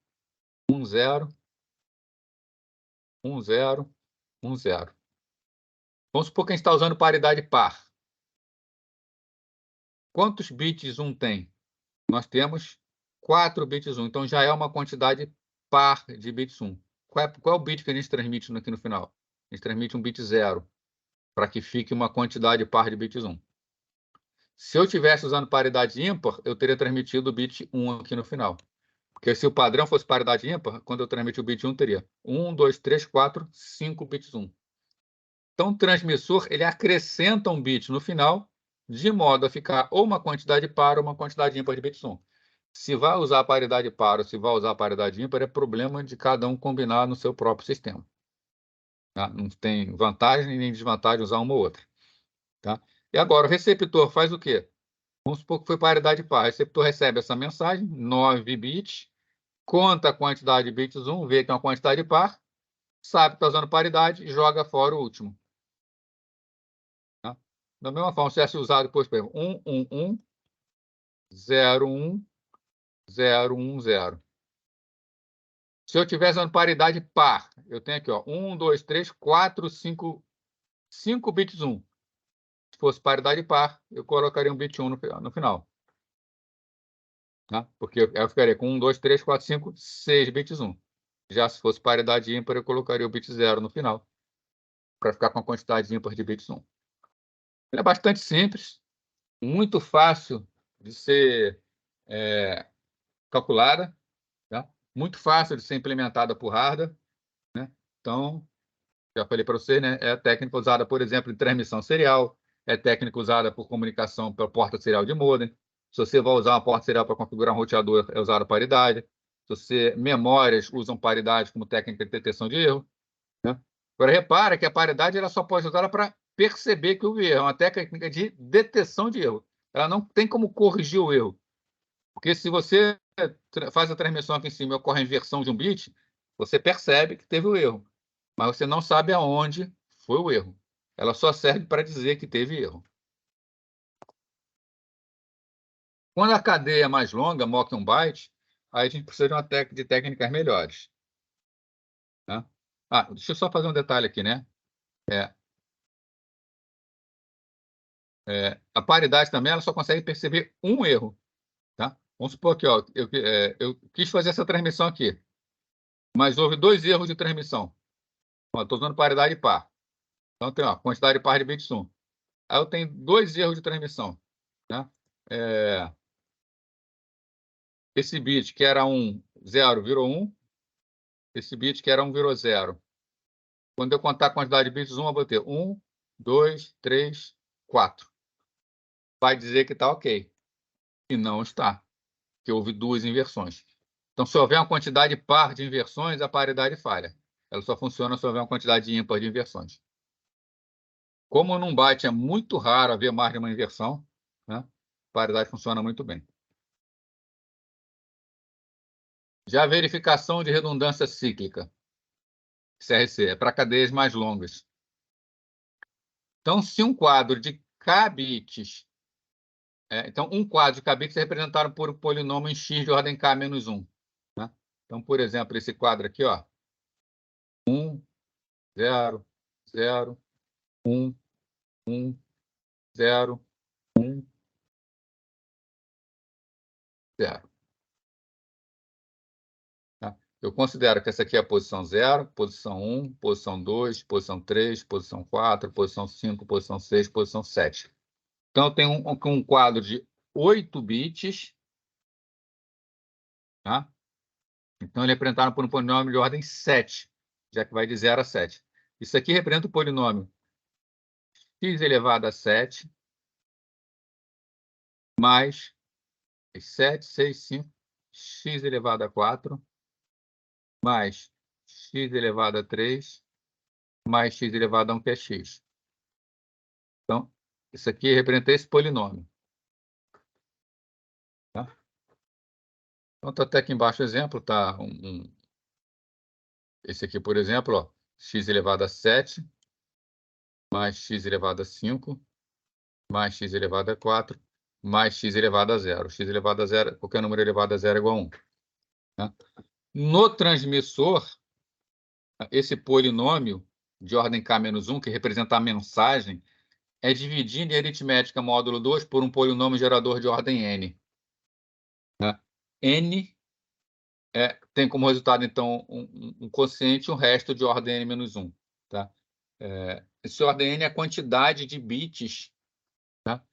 1, 0, 1, 0, 1, 0. Vamos supor que a gente está usando paridade par. Quantos bits 1 tem? Nós temos 4 bits 1. Então, já é uma quantidade par de bits 1. Qual é o bit que a gente transmite aqui no final? A gente transmite um bit 0, para que fique uma quantidade par de bits 1. Se eu estivesse usando paridade ímpar, eu teria transmitido o bit 1 aqui no final. Porque se o padrão fosse paridade ímpar, quando eu transmitir o bit 1, teria 1, 2, 3, 4, 5 bits 1. Então, o transmissor ele acrescenta um bit no final, de modo a ficar ou uma quantidade par ou uma quantidade ímpar de bits 1. Se vai usar a paridade par ou se vai usar a paridade ímpar, é problema de cada um combinar no seu próprio sistema. Tá? Não tem vantagem nem desvantagem usar uma ou outra. Tá? E agora, o receptor faz o quê? Vamos supor que foi paridade par. O receptor recebe essa mensagem, 9 bits, conta a quantidade de bits 1, vê que é uma quantidade par, sabe que está usando paridade e joga fora o último. Tá? Da mesma forma, se tivesse usado depois, por exemplo, 1, 1, 1, 0, 1, 0, 1, 0. Se eu tivesse usando paridade par, eu tenho aqui, ó, 1, 2, 3, 4, 5 bits 1. Se fosse paridade par, eu colocaria um bit 1 no final. Tá? Porque eu ficaria com 1, 2, 3, 4, 5, 6 bits 1. Já se fosse paridade ímpar, eu colocaria o bit 0 no final, para ficar com a quantidade ímpar de bits 1. Ele é bastante simples, muito fácil de ser calculada, tá? Muito fácil de ser implementada por hardware. Né? Então, já falei para você, né? É a técnica usada, por exemplo, em transmissão serial, é técnica usada por comunicação pela porta serial de modem. Se você vai usar uma porta serial para configurar um roteador, é usada paridade. Se você, memórias usam paridade como técnica de detecção de erro. Né? Agora, repara que a paridade ela só pode ser usada para perceber que houve erro. É uma técnica de detecção de erro. Ela não tem como corrigir o erro. Porque se você faz a transmissão aqui em cima e ocorre a inversão de um bit, você percebe que teve o erro. Mas você não sabe aonde foi o erro. Ela só serve para dizer que teve erro. Quando a cadeia é mais longa, maior que 1 byte, aí a gente precisa de de técnicas melhores. Tá? Deixa eu só fazer um detalhe aqui, né? A paridade também ela só consegue perceber um erro. Tá? Vamos supor que ó, eu quis fazer essa transmissão aqui, mas houve 2 erros de transmissão. Estou usando paridade par. Então, tem a quantidade par de bits 1. Aí eu tenho 2 erros de transmissão. Né? Esse bit que era 1, 0, virou 1. Esse bit que era 1, virou 0. Quando eu contar a quantidade de bits 1, eu vou ter 1, 2, 3, 4. Vai dizer que está ok. E não está, que houve 2 inversões. Então, se houver uma quantidade par de inversões, a paridade falha. Ela só funciona se houver uma quantidade ímpar de inversões. Como num byte é muito raro haver mais de uma inversão, né, a paridade funciona muito bem. Já a verificação de redundância cíclica, CRC, é para cadeias mais longas. Então, se um quadro de k bits, então um quadro de k bits é representado por um polinômio em x de ordem k menos 1. Né? Então, por exemplo, esse quadro aqui, ó, 1, 0, 0, 1, 1, 0, 1, 0. Tá? eu considero que essa aqui é a posição 0, posição 1, posição 2, posição 3, posição 4, posição 5, posição 6, posição 7. Então, eu tenho um quadro de 8 bits, tá? Então, ele é representado por um polinômio de ordem 7, já que vai de 0 a 7. Isso aqui representa o polinômio x elevado a 7 mais 7, 6, 5, x elevado a 4 mais x elevado a 3 mais x elevado a 1, que é x. Então, isso aqui representa esse polinômio. Tá? Então, está até aqui embaixo o exemplo. Tá esse aqui, por exemplo, ó, x elevado a 7 mais x elevado a 5 mais x elevado a 4 mais x elevado a 0. X elevado a 0, qualquer número elevado a 0 é igual a 1. Tá? No transmissor, esse polinômio de ordem k-1, que representa a mensagem, é dividido em aritmética módulo 2 por um polinômio gerador de ordem n. Tá? N tem como resultado, então, um quociente, um resto de ordem n-1. Tá? Esse ordem n é a quantidade de bits, tá,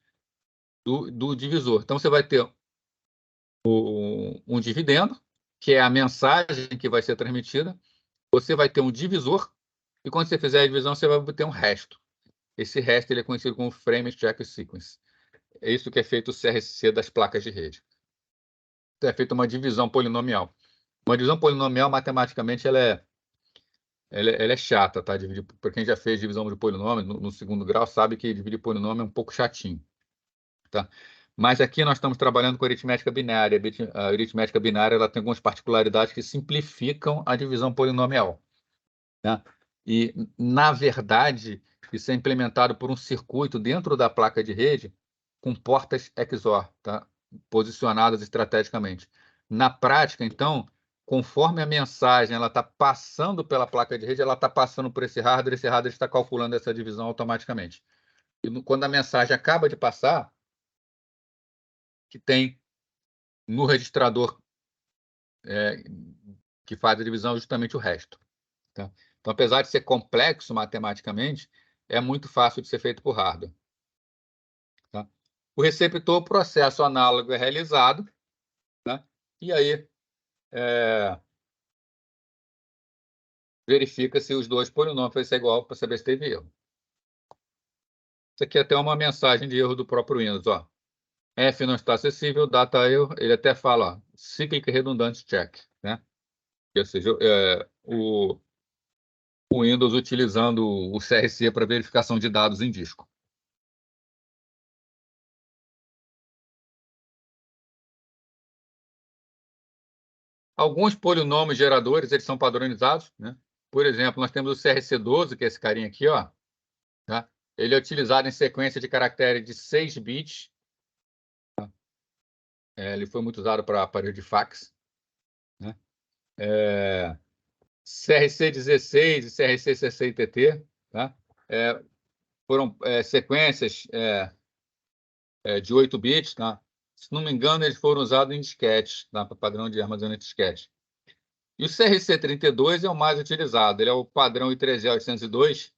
do divisor. Então, você vai ter um dividendo, que é a mensagem que vai ser transmitida. Você vai ter um divisor, e quando você fizer a divisão, você vai ter um resto. Esse resto ele é conhecido como Frame Check Sequence. É isso que é feito o CRC das placas de rede. Então, é feita uma divisão polinomial. Uma divisão polinomial, matematicamente, ela é chata, tá? Para quem já fez divisão de polinômio no segundo grau, sabe que dividir polinômio é um pouco chatinho, tá? Mas aqui nós estamos trabalhando com aritmética binária. A aritmética binária ela tem algumas particularidades que simplificam a divisão polinomial, né? E, na verdade, isso é implementado por um circuito dentro da placa de rede com portas XOR, tá? Posicionadas estrategicamente. Na prática, então, conforme a mensagem ela está passando pela placa de rede, ela está passando por esse hardware está calculando essa divisão automaticamente. E quando a mensagem acaba de passar, que tem no registrador que faz a divisão justamente o resto. Tá? Então, apesar de ser complexo matematicamente, é muito fácil de ser feito por hardware. Tá? O receptor, o processo análogo é realizado, né? E aí verifica se os dois polinômios vão ser igual para saber se teve erro. Isso aqui é até uma mensagem de erro do próprio Windows. Ó. F não está acessível, data erro, ele até fala, ó, cyclic redundante check. Né? Ou seja, o Windows utilizando o CRC para verificação de dados em disco. Alguns polinômios geradores eles são padronizados. Né? Por exemplo, nós temos o CRC12, que é esse carinha aqui. Ó, tá? Ele é utilizado em sequência de caracteres de 6 bits. Tá? Ele foi muito usado para aparelho de fax. Né? CRC16 e CRC60TT, tá? Foram sequências de 8 bits. Tá? Se não me engano, eles foram usados em disquete, tá? Para padrão de armazenamento de disquete. E o CRC32 é o mais utilizado. Ele é o padrão I3E802,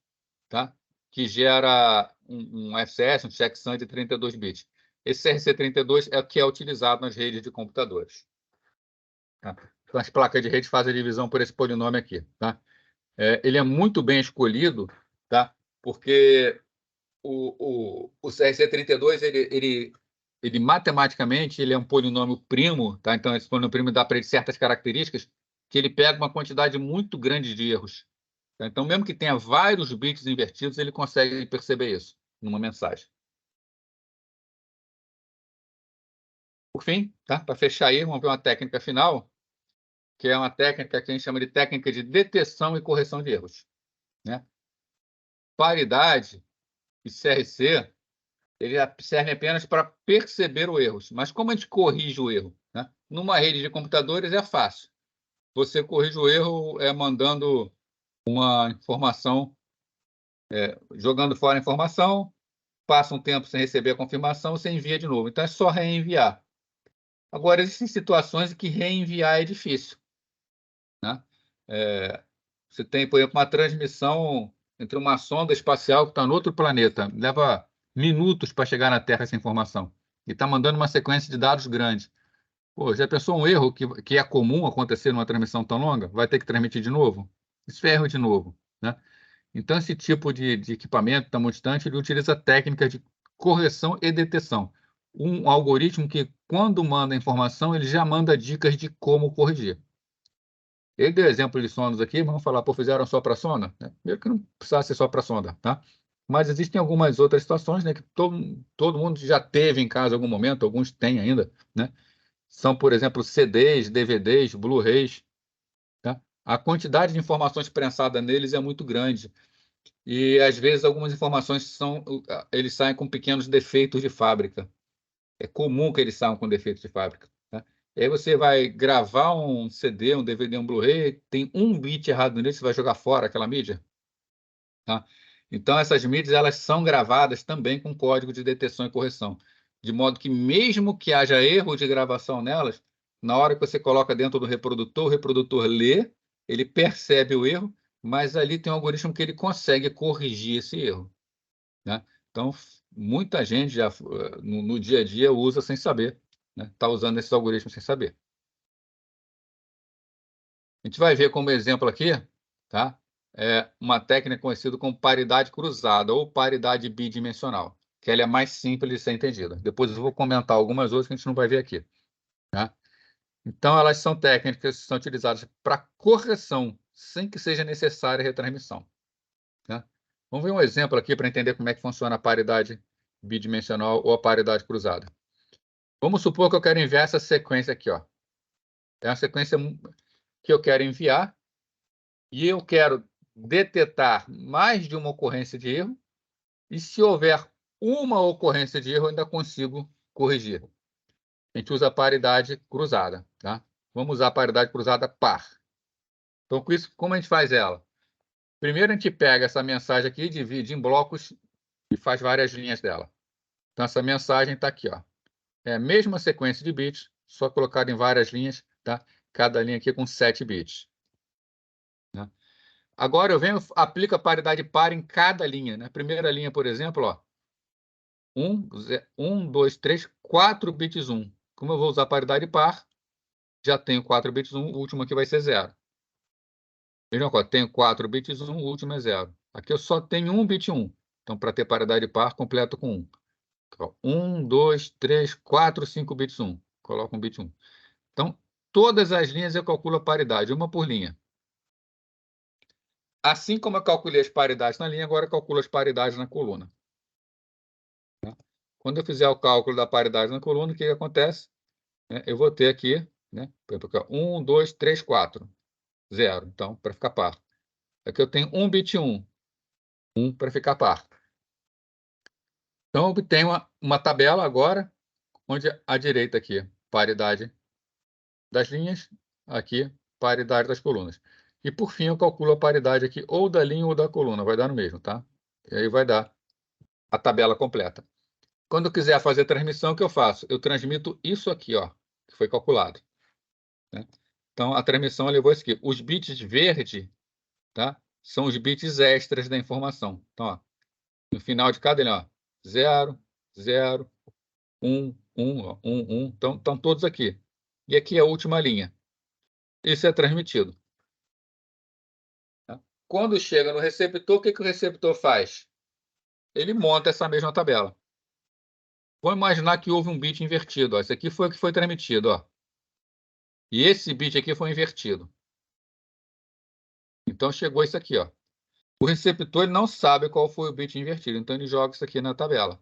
tá? Que gera um FCS, um checksum de 32 bits. Esse CRC32 é o que é utilizado nas redes de computadores. Tá? Então, as placas de rede fazem a divisão por esse polinômio aqui. Tá? Ele é muito bem escolhido, tá? Porque o CRC32, ele matematicamente ele é um polinômio primo, tá? Então, esse polinômio primo dá para ele certas características que ele pega uma quantidade muito grande de erros. Tá? Então, mesmo que tenha vários bits invertidos, ele consegue perceber isso numa mensagem. Por fim, tá? Para fechar aí, vamos ver uma técnica final, que é uma técnica que a gente chama de técnica de detecção e correção de erros. Né? Paridade e CRC ele serve apenas para perceber o erro. Mas como a gente corrige o erro? Né? Numa rede de computadores é fácil. Você corrige o erro mandando uma informação, jogando fora a informação, passa um tempo sem receber a confirmação, você envia de novo. Então é só reenviar. Agora, existem situações em que reenviar é difícil. né? Você tem, por exemplo, uma transmissão entre uma sonda espacial que está no outro planeta, leva minutos para chegar na Terra essa informação, e está mandando uma sequência de dados grande. Pô, já pensou um erro que é comum acontecer numa transmissão tão longa? Vai ter que transmitir de novo? Isso é erro de novo, né? Então, esse tipo de equipamento tão distante, ele utiliza técnicas de correção e detecção. Um algoritmo que, quando manda informação, ele já manda dicas de como corrigir. Ele deu exemplo de sondas aqui, vamos falar, pô, fizeram só para sonda? Né? Primeiro que não precisava ser só para sonda, tá? Mas existem algumas outras situações, né, que todo mundo já teve em casa em algum momento, alguns têm ainda, né? São, por exemplo, CDs, DVDs, Blu-rays, tá? A quantidade de informações prensadas neles é muito grande. E, às vezes, algumas informações eles saem com pequenos defeitos de fábrica. É comum que eles saiam com defeitos de fábrica, tá? E aí você vai gravar um CD, um DVD, um Blu-ray, tem um bit errado nele, você vai jogar fora aquela mídia, tá? Então, essas mídias, elas são gravadas também com código de detecção e correção, de modo que, mesmo que haja erro de gravação nelas, na hora que você coloca dentro do reprodutor, o reprodutor lê, ele percebe o erro, mas ali tem um algoritmo que ele consegue corrigir esse erro, né? Então, muita gente já no dia a dia usa sem saber, né? Está usando esses algoritmos sem saber. A gente vai ver como exemplo aqui, tá? Uma técnica conhecida como paridade cruzada ou paridade bidimensional, que ela é mais simples de ser entendida. Depois eu vou comentar algumas outras que a gente não vai ver aqui, tá? Então, elas são técnicas que são utilizadas para correção, sem que seja necessária retransmissão, tá? Vamos ver um exemplo aqui para entender como é que funciona a paridade bidimensional ou a paridade cruzada. Vamos supor que eu quero enviar essa sequência aqui, ó. É uma sequência que eu quero enviar e eu quero detectar mais de uma ocorrência de erro, e se houver uma ocorrência de erro, eu ainda consigo corrigir. A gente usa a paridade cruzada, tá? Vamos usar a paridade cruzada par. Então, com isso, como a gente faz ela? Primeiro, a gente pega essa mensagem aqui, divide em blocos e faz várias linhas dela. Então, essa mensagem está aqui, ó. É a mesma sequência de bits, só colocada em várias linhas, tá? Cada linha aqui com 7 bits, né? Agora eu venho, aplico a paridade par em cada linha, né? Primeira linha, por exemplo, ó, 1, 2, 3, 4 bits 1. Como eu vou usar paridade par, já tenho 4 bits 1, o último aqui vai ser 0. Mesma coisa, tenho 4 bits 1, o último é 0. Aqui eu só tenho 1 bit 1. Então, para ter paridade par, completo com 1. Então, 1, 2, 3, 4, 5 bits 1. Coloco um bit 1. Então, todas as linhas eu calculo a paridade, uma por linha. Assim como eu calculei as paridades na linha, agora eu calculo as paridades na coluna. Quando eu fizer o cálculo da paridade na coluna, o que acontece? Eu vou ter aqui, né, 1, 2, 3, 4, 0. Então, para ficar par. Aqui eu tenho 1 bit 1, 1 para ficar par. Então, eu obtenho uma tabela agora, onde à direita aqui, paridade das linhas, aqui, paridade das colunas. E, por fim, eu calculo a paridade aqui, ou da linha ou da coluna, vai dar no mesmo, tá? E aí vai dar a tabela completa. Quando eu quiser fazer transmissão, o que eu faço? Eu transmito isso aqui, ó, que foi calculado, né? Então, a transmissão levou isso aqui. Os bits verde, tá, são os bits extras da informação. Então, ó, no final de cada linha, ó, 0, 0, 1, 1, ó, 1, 1. Então, estão todos aqui. E aqui é a última linha. Isso é transmitido, tá? Quando chega no receptor, o que o receptor faz? Ele monta essa mesma tabela. Vamos imaginar que houve um bit invertido. Ó. Esse aqui foi o que foi transmitido, ó. E esse bit aqui foi invertido. Então, chegou isso aqui, ó. O receptor ele não sabe qual foi o bit invertido, então ele joga isso aqui na tabela.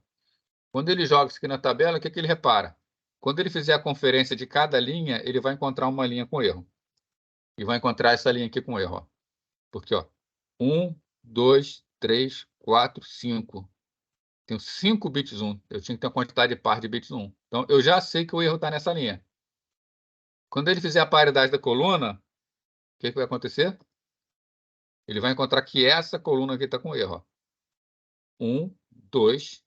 Quando ele joga isso aqui na tabela, o que ele repara? Quando ele fizer a conferência de cada linha, ele vai encontrar uma linha com erro. E vai encontrar essa linha aqui com erro, ó. Porque, ó, 1, 2, 3, 4, 5. Tenho 5 bits 1. Eu tinha que ter uma quantidade de par de bits 1. Então, eu já sei que o erro está nessa linha. Quando ele fizer a paridade da coluna, o que vai acontecer? Ele vai encontrar que essa coluna aqui está com erro. 1, 2,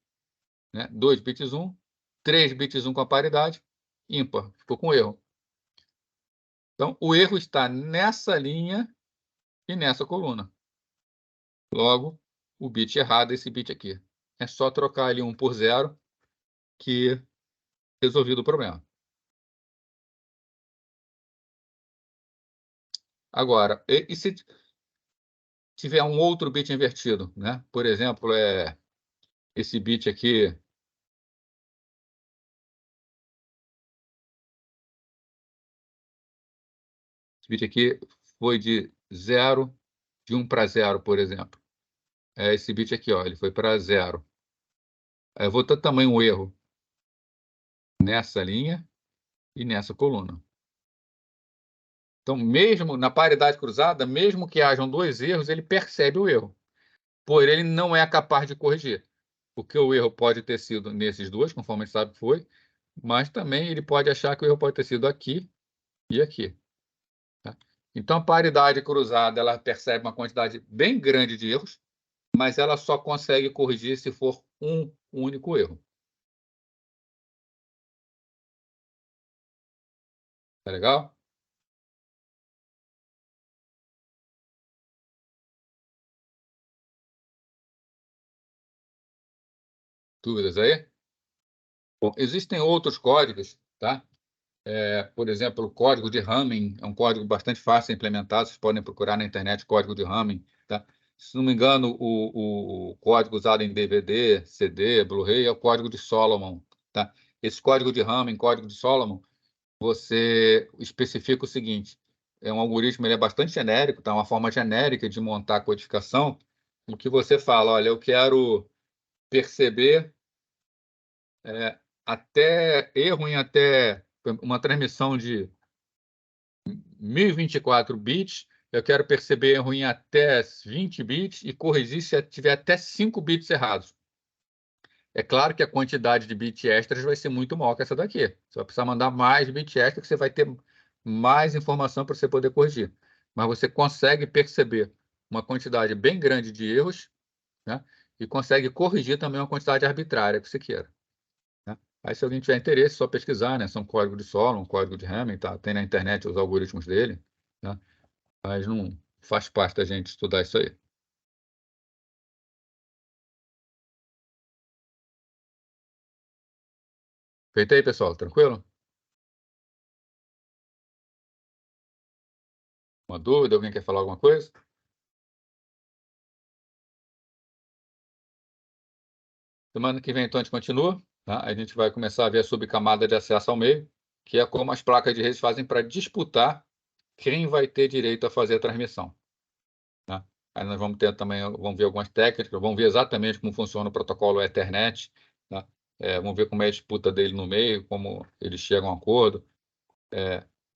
né? 2 bits 1, 3 bits 1 com a paridade, ímpar, ficou com erro. Então, o erro está nessa linha e nessa coluna. Logo, o bit errado é esse bit aqui. É só trocar ali 1 por 0 que resolvido o problema. Agora, e se tiver um outro bit invertido, né? Por exemplo, esse bit aqui, esse bit aqui foi de 1 para 0, por exemplo. Esse bit aqui, ó, ele foi para 0. Eu vou ter também um erro nessa linha e nessa coluna. Então, mesmo na paridade cruzada, mesmo que hajam 2 erros, ele percebe o erro. Porém, ele não é capaz de corrigir. Porque o erro pode ter sido nesses dois, conforme a gente sabe que foi, mas também ele pode achar que o erro pode ter sido aqui e aqui. Tá? Então, a paridade cruzada, ela percebe uma quantidade bem grande de erros, mas ela só consegue corrigir se for um único erro. Tá legal? Dúvidas aí? Bom, existem outros códigos, tá? Por exemplo, o código de Hamming é um código bastante fácil de implementar. Vocês podem procurar na internet código de Hamming. Tá? Se não me engano, o código usado em DVD, CD, Blu-ray é o código de Solomon. Tá? Esse código de Hamming, código de Solomon, você especifica o seguinte: é um algoritmo, ele é bastante genérico, tá? Uma forma genérica de montar a codificação, em que você fala, olha, eu quero perceber até erro em até uma transmissão de 1024 bits, eu quero perceber erro em até 20 bits e corrigir se tiver até 5 bits errados. É claro que a quantidade de bits extras vai ser muito maior que essa daqui. Você vai precisar mandar mais bits extras, que você vai ter mais informação para você poder corrigir. Mas você consegue perceber uma quantidade bem grande de erros, né? E consegue corrigir também uma quantidade arbitrária que você queira. Né? Aí, se alguém tiver interesse, é só pesquisar, né? São código de Solomon, código de Hamming, tá? Tem na internet os algoritmos dele, né? Mas não faz parte da gente estudar isso aí. Feito aí, pessoal? Tranquilo? Uma dúvida? Alguém quer falar alguma coisa? Semana que vem, então, a gente continua. Tá? A gente vai começar a ver a subcamada de acesso ao meio, que é como as placas de rede fazem para disputar quem vai ter direito a fazer a transmissão. Tá? Aí nós vamos ter também, vamos ver algumas técnicas, vamos ver exatamente como funciona o protocolo Ethernet. Tá? Vamos ver como é a disputa dele no meio, como eles chegam a um acordo,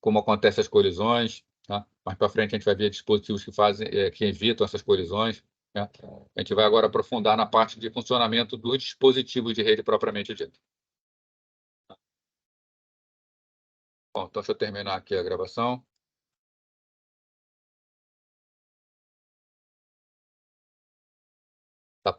como acontecem as colisões. Tá? Mais para frente a gente vai ver dispositivos que fazem, que evitam essas colisões. Né? A gente vai agora aprofundar na parte de funcionamento dos dispositivos de rede propriamente dito. Bom, então deixa eu terminar aqui a gravação. Tá